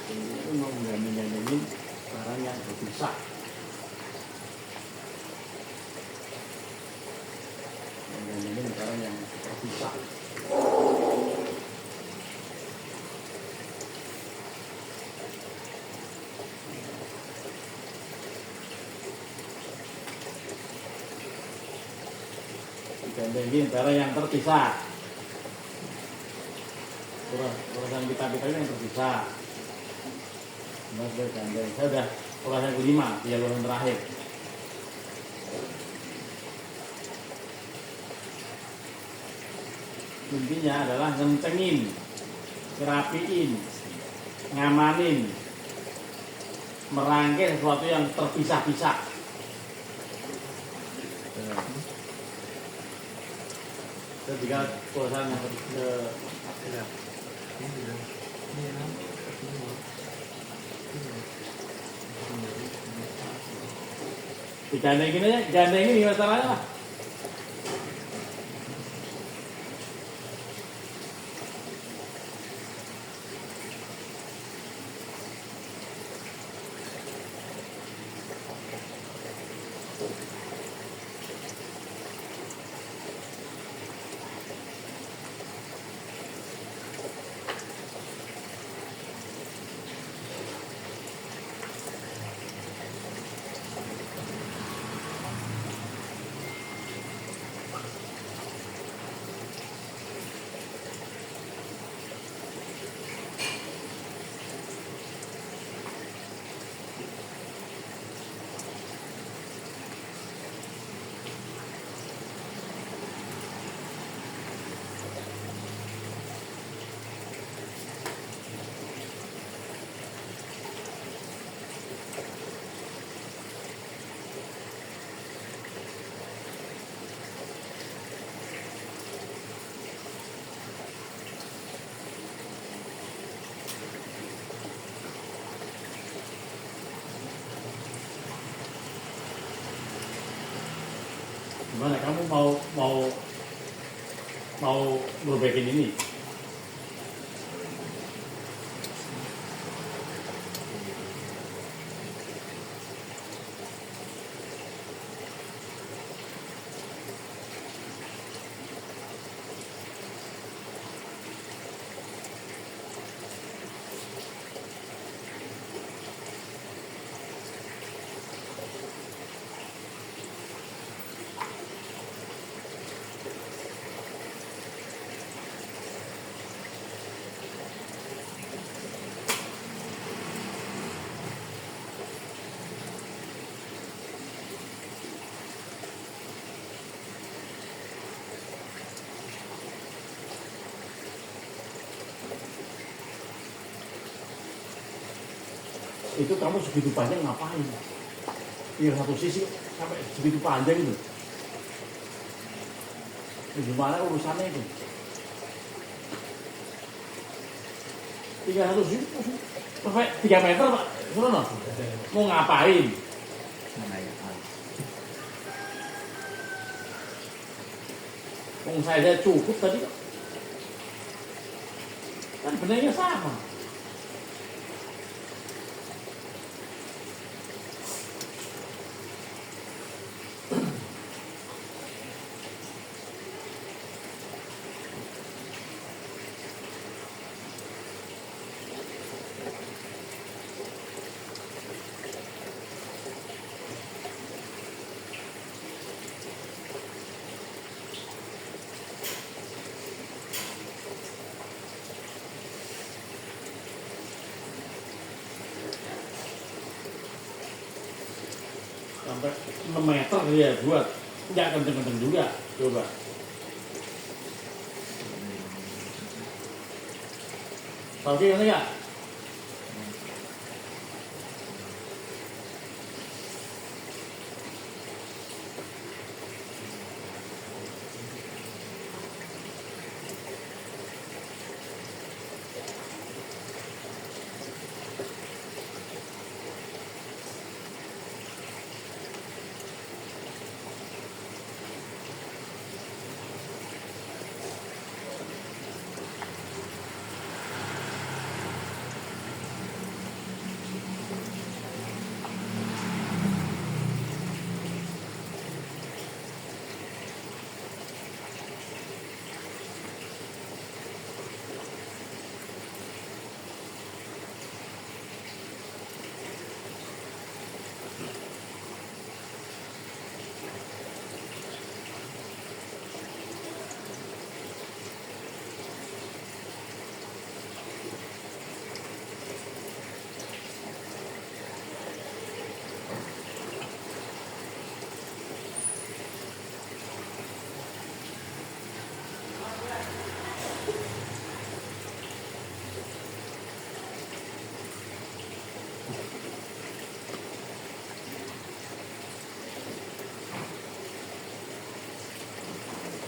Ini itu mau menggandeng-gandengin barang yang berbisa. terpisah. Digandengin barang yang terpisah. Urusan kita ini yang terpisah. Mas gandeng. Saya udah urusan kelima, dia urusan terakhir. Intinya adalah ngencengin, ngerapiin, ngamanin, merangkai sesuatu yang terpisah-pisah. Ketika urusan yang digandengin aja, gandengin gimana caranya? Gimana kamu mau berbaikin ini? Itu kamu segitu panjang ngapain? Yang satu sisi sampai segitu panjang itu. Gimana urusannya itu? Tinggal satu sisi sampai 3 meter Pak. Suruh mau ngapain? Saya cukup tadi kan benarnya sama. Sampai 6 meter dia buat, nggak kenceng-kenceng juga, coba. Oke, ini nggak?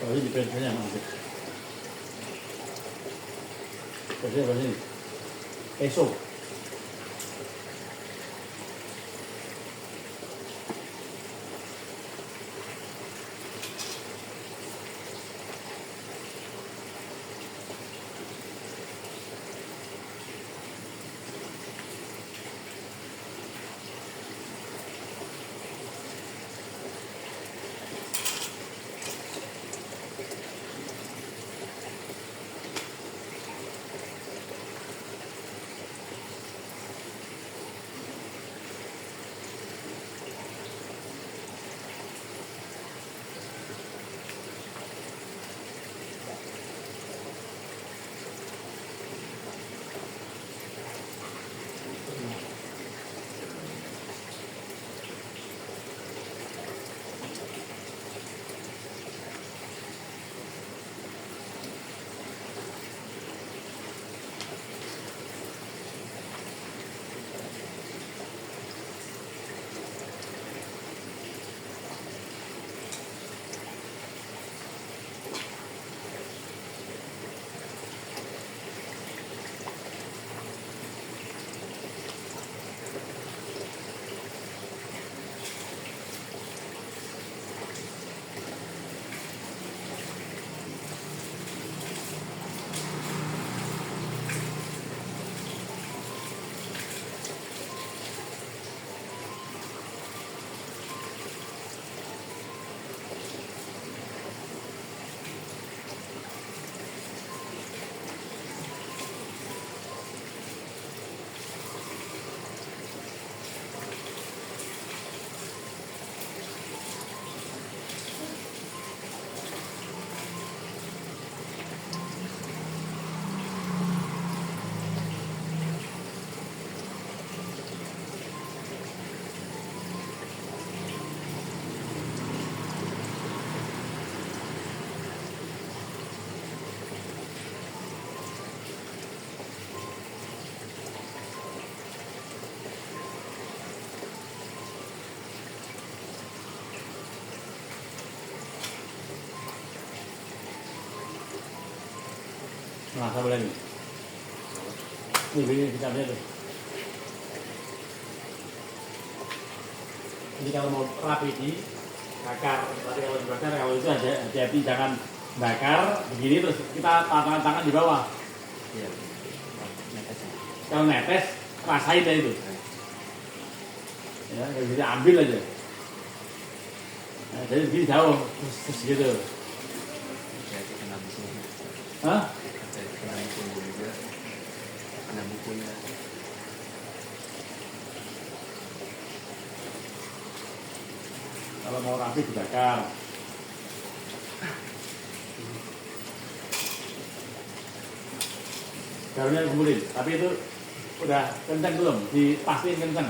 Kalau ini biasanya mana? Biasanya apa sih? Esok. Nah, apa lagi? Ini kitabnya tuh. Jadi kalau mau rapi di bakar, tapi kalau dibakar kalau itu hati-hati jangan bakar begini terus kita tangan di bawah. Iya. Netes. Kalau netes rasain deh itu. Ya, kalau bisa ambil aja. Nah, jadi begini jauh terus gitu. Jadi kena bukunya. Hah? Jadi kena bukunya juga. Kena bukunya. Kalau mau rapi dibakar. Daunnya kemudian, tapi itu udah kencang belum? Dipastiin kencang.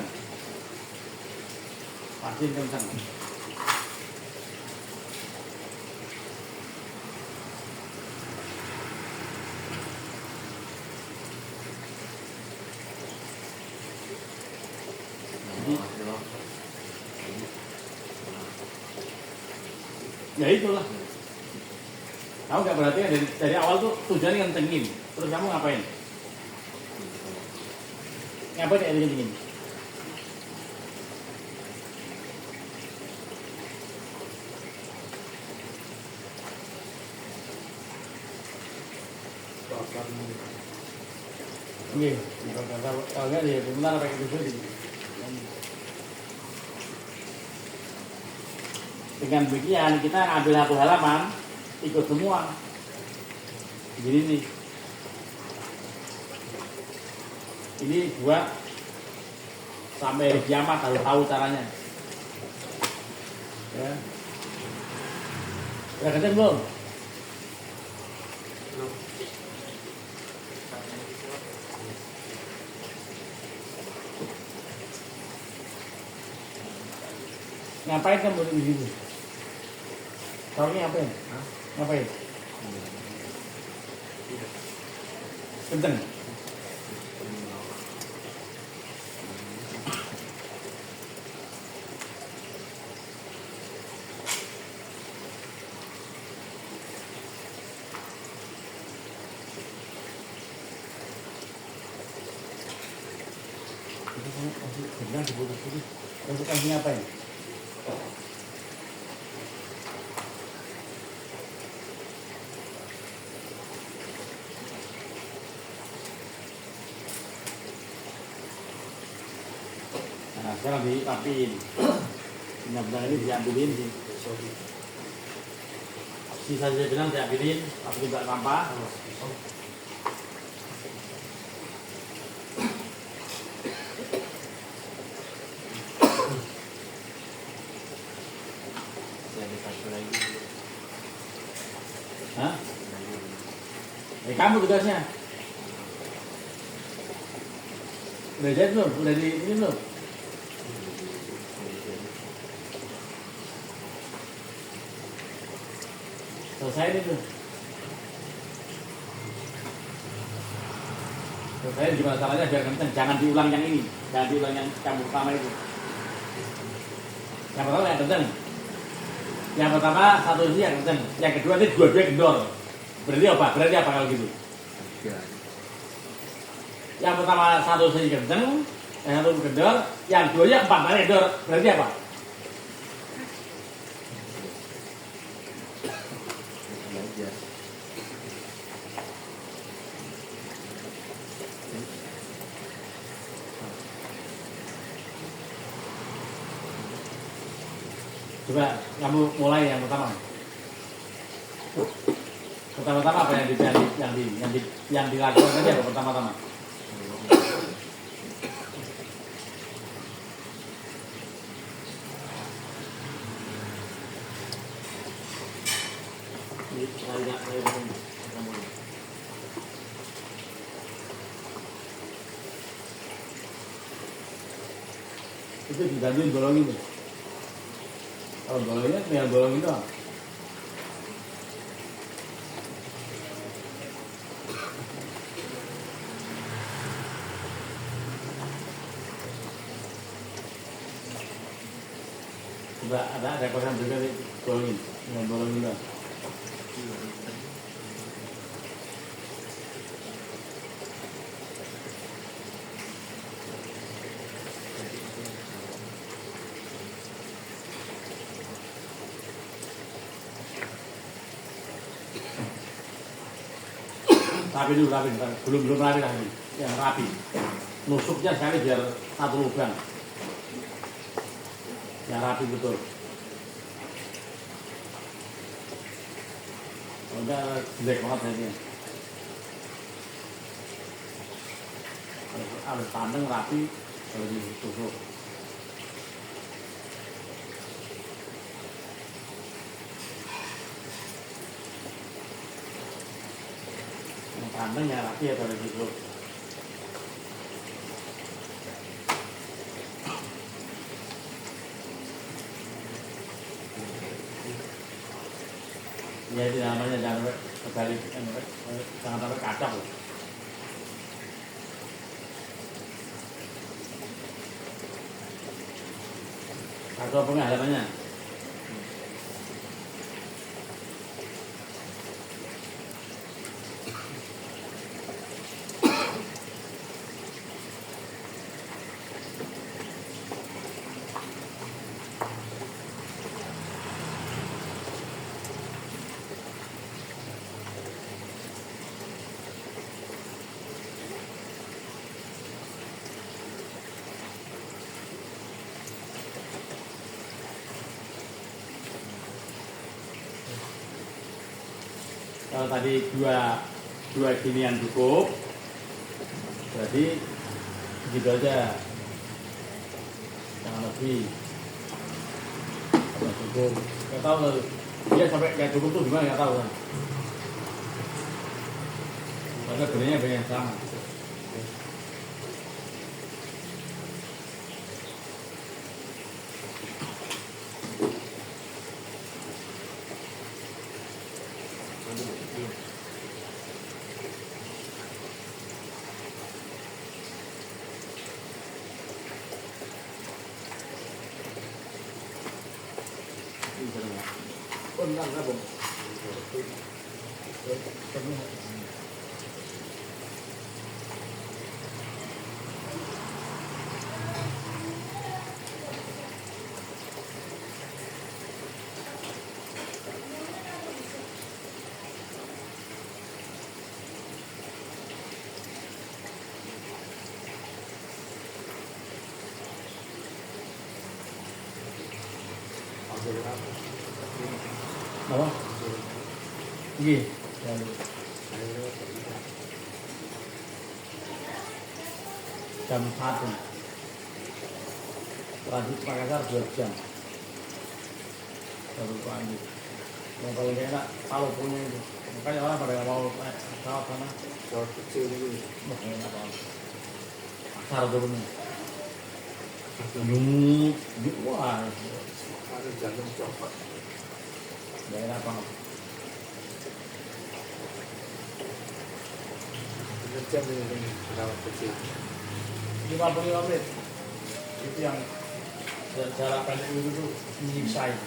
Pastiin kencang. Ya itulah. Kamu nggak berarti dari awal tuh tujuannya kencengin. Terus kamu ngapain? Ngapain kayak kencengin? Iya, kalau nggak ya benar pakai itu. Dengan demikian kita ambil satu halaman ikut semua. Jadi ini buat sampai hari kiamat harus tahu caranya. Ya. Udah kenceng belum? Ngapain kamu di sini? Tahunya apa ya? Ngapain? Kenceng. Sebenarnya diputus-putus. Untuk kasih ngapain? Nah, sekarang dirapiin. Benar-benar ini diambilin sih. Sisa saya bilang diambilin, aku juga sampah. Jadi satu lagi. Hah? Kamu tugasnya. Udah jadi belum? Udah di ini belum? Selesai itu. Selesai gimana caranya biar kenceng. Jangan diulang yang ini. Jangan diulang yang campur pertama itu. Yang pertama yang kenceng. Yang pertama satu sisi yang kenceng. Yang kedua ini dua-dua kendor. Berarti apa? Berarti apa kalau gitu? Tiga. Yang pertama satu sisi kenceng. Yang satu kendor. Yang duanya empat kali kendor. Berarti apa? Belajar. Coba kamu mulai yang pertama. Pertama-tama apa yang dilakukan aja pertama-tama. Itu digantiin golongin tuh. Kalau golongnya tinggal golongin doang. Coba ada kosan juga nih golongin, tinggal golongin doang. Rapi dulu, belum rapi lagi, yang rapi. Nusuknya sekali biar satu lubang. Yang rapi betul. Udah jelek banget ini. Harus pandang rapi kalau ditusuk. Pandang ya rapi ya kalau ditusuk. Ya itu namanya jangan sampai kacau. Kacau apa enggak namanya? Kalau tadi dua ginian cukup, berarti gitu aja, jangan lebih. Nggak cukup, nggak tahu lah. Dia sampai nggak cukup tuh gimana nggak tahu kan? Karena benarnya banyak yang sama. Enggak, Bang. Apa? Iki. Jam 1. Transit Makassar 2 jam. Baru lanjut. Yang paling enak kalau punya itu. Makanya orang pada nggak mau naik pesawat sana. Pesawat kecil ini. Wah, enak banget. Asal turunnya. Yuk, wah. Ada jangan coba. Nggak enak banget. Jam ini pesawat kecil. 55 menit. Itu yang jarak pendek itu tuh menyiksa itu.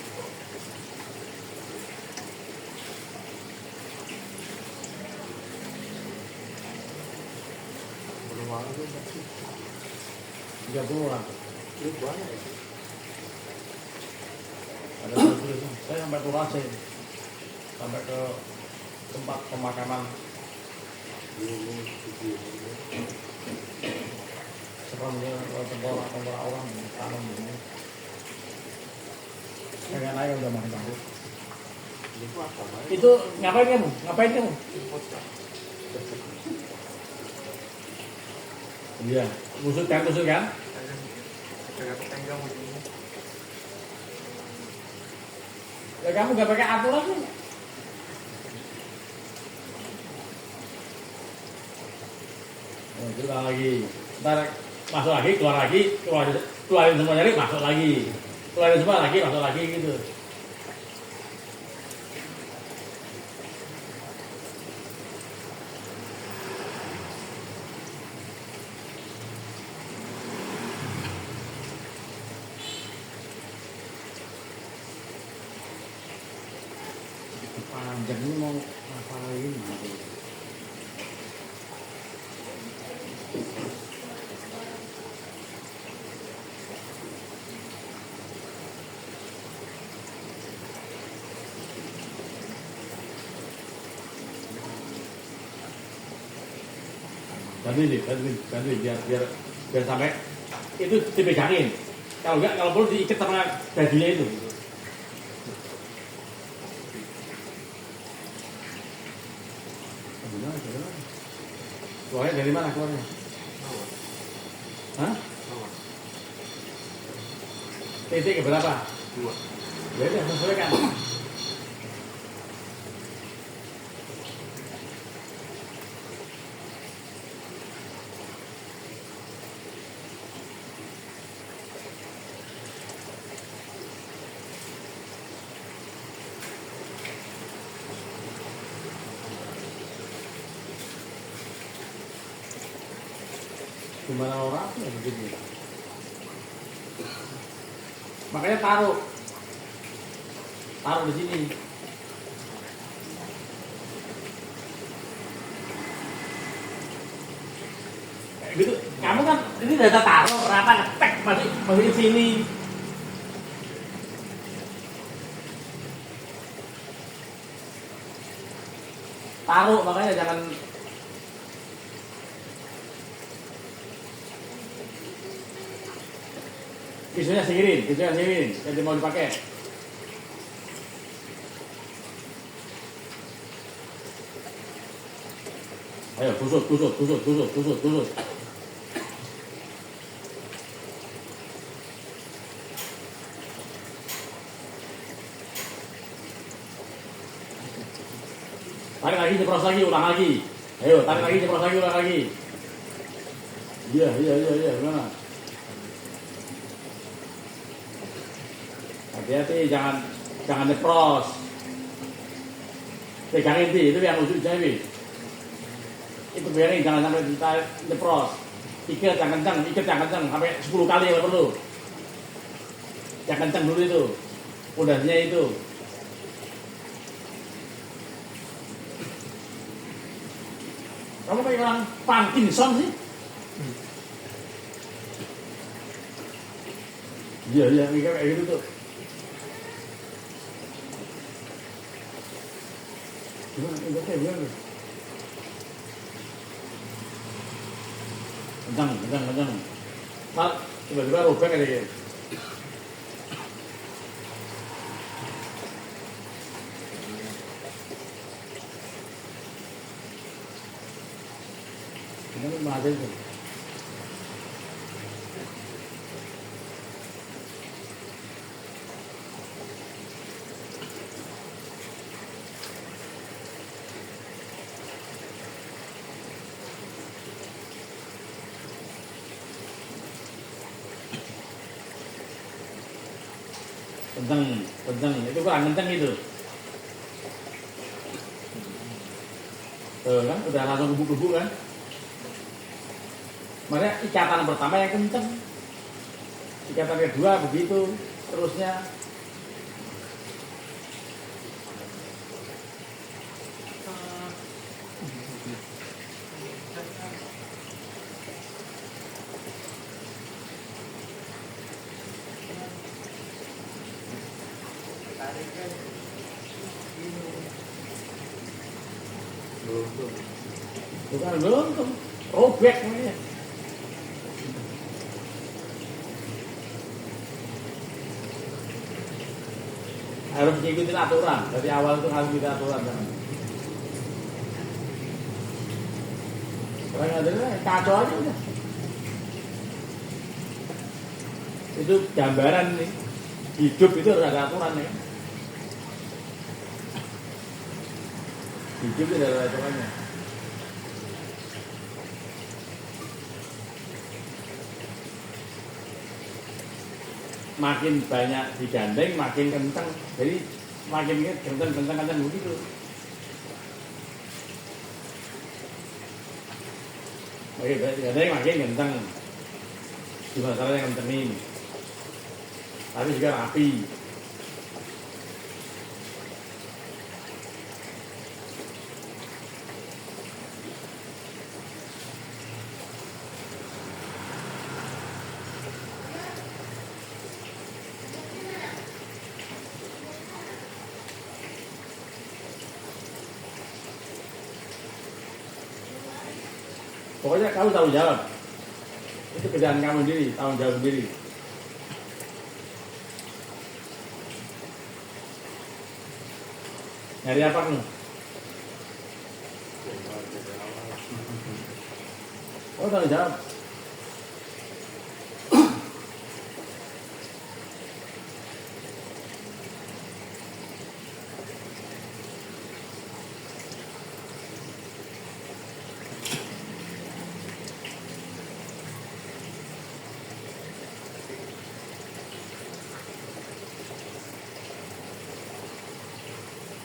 Peluang itu masih 30 lah. itu banyak ya. Ada tulisan. Saya sampai ke Aceh. Sampai ke tempat pemakaman Ini video. seperti tengkorak orang tanam ini. Saya naik udah makin takut. Itu apa, Pak? Itu ngapain kamu? Ngapain kamu? Iya, busuk kan? Ya kamu gak pakai aturan kan? Oh, keluar lagi. Ntar masuk lagi, keluar lagi, keluarin semua nyari, masuk lagi. Keluarin semua lagi, masuk lagi gitu. Panjang ini mau ngapain? Ganti biar sampai itu dipegangin. Kalau enggak, kalau perlu diikat sama bajunya itu. Keluarnya dari mana keluarnya? Hah? Titik berapa? 2. Ya udah sesuaikan. Gimana orang ya begini. Makanya taruh di sini. Kayak gitu. Kamu kan ini data taruh rata ngetek masih di sini. Taruh makanya jangan. Pisaunya singkirin, jadi mau dipakai. Ayo, tusuk. Tarik lagi, jepros lagi, ulang lagi. Ayo, tarik lagi, jepros lagi, ulang lagi. Iya, gimana? Hati-hati, jangan nyepros. Pegangin itu yang ujungnya ini. Itu biarin, jangan sampai kita nyepros. Ikat yang kencang, sampai 10 kali kalau perlu. Yang kencang dulu itu, udahnya itu. Kamu kayak orang Parkinson sih? Iya, kayak gitu tuh. Gimana? Kencang. Ntar tiba-tiba robek kayak gitu. Ini mahal itu. Kenceng, itu kurang kenceng itu. Tuh kan, udah langsung gebuk-gebuk kan. Makanya ikatan pertama yang kenceng, ikatan kedua begitu, terusnya. Bukan belum tuh, robek namanya. Harus ngikutin aturan, dari awal itu harus ngikutin aturan kan. Orang ada kacau aja udah. Itu gambaran nih, hidup itu harus ada aturan ya. Hidup itu ada aturannya. Makin banyak digandeng, makin kencang. Jadi makin kencang begitu. Makin banyak digandeng, makin kencang. Gimana caranya kencengin? Tapi juga rapi. Pokoknya kamu tanggung jawab. Itu kerjaan kamu sendiri, tanggung jawab sendiri. Nyari apa kamu? Oh, tanggung jawab.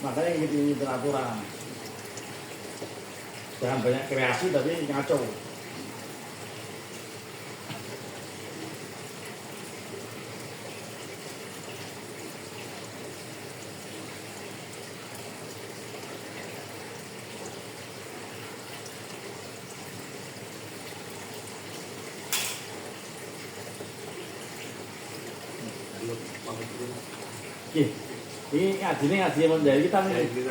Makanya ini peraturan. Jangan banyak kreasi tapi ngaco. Ini ngaji menjadi kita nih. Ini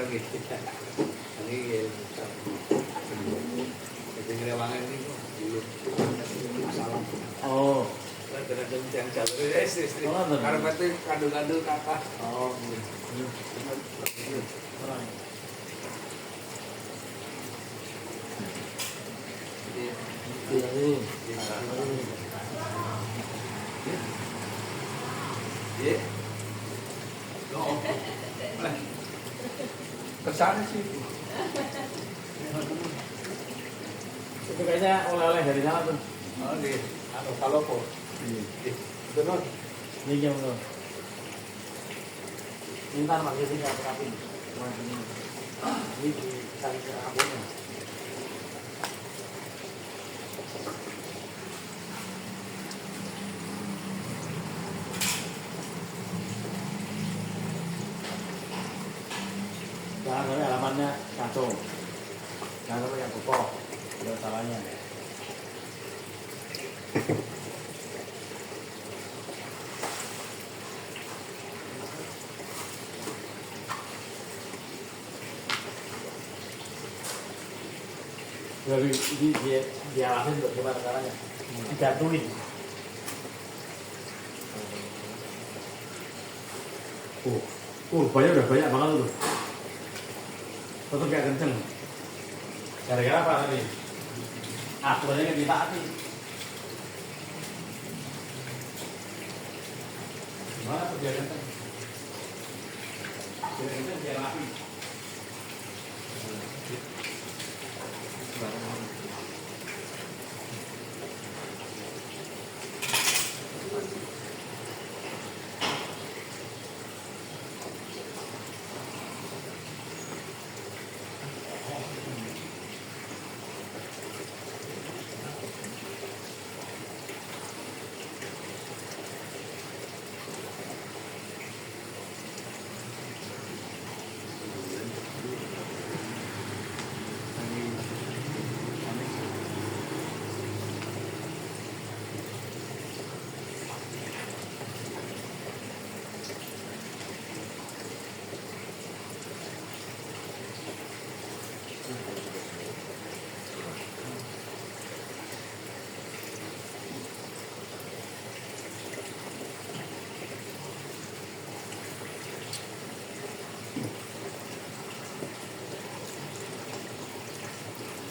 rewangan ini dulu masalah. Oh. Kadang-kadang yang jalur istri. Karena itu kandung-kandung kakak. Oh. Iya. Kesana sih. Itu kayaknya oleh-oleh dari sana tuh. Oh, di kalau kok. Iya. Betul. Ini jam tuh. Minta pakai sini apa tapi. Ini cari ke abonnya. Jangan sampai halamannya kacau. Jangan sampai yang kokoh. Ada salahnya. Dari diarahin untuk gimana caranya? Dijatuhin. Banyak udah banyak banget tuh. Tetap kayak kenceng. Gara-gara apa tadi? aturannya kita hati. Gimana tuh biar ganteng? Biar ganteng biar rapi.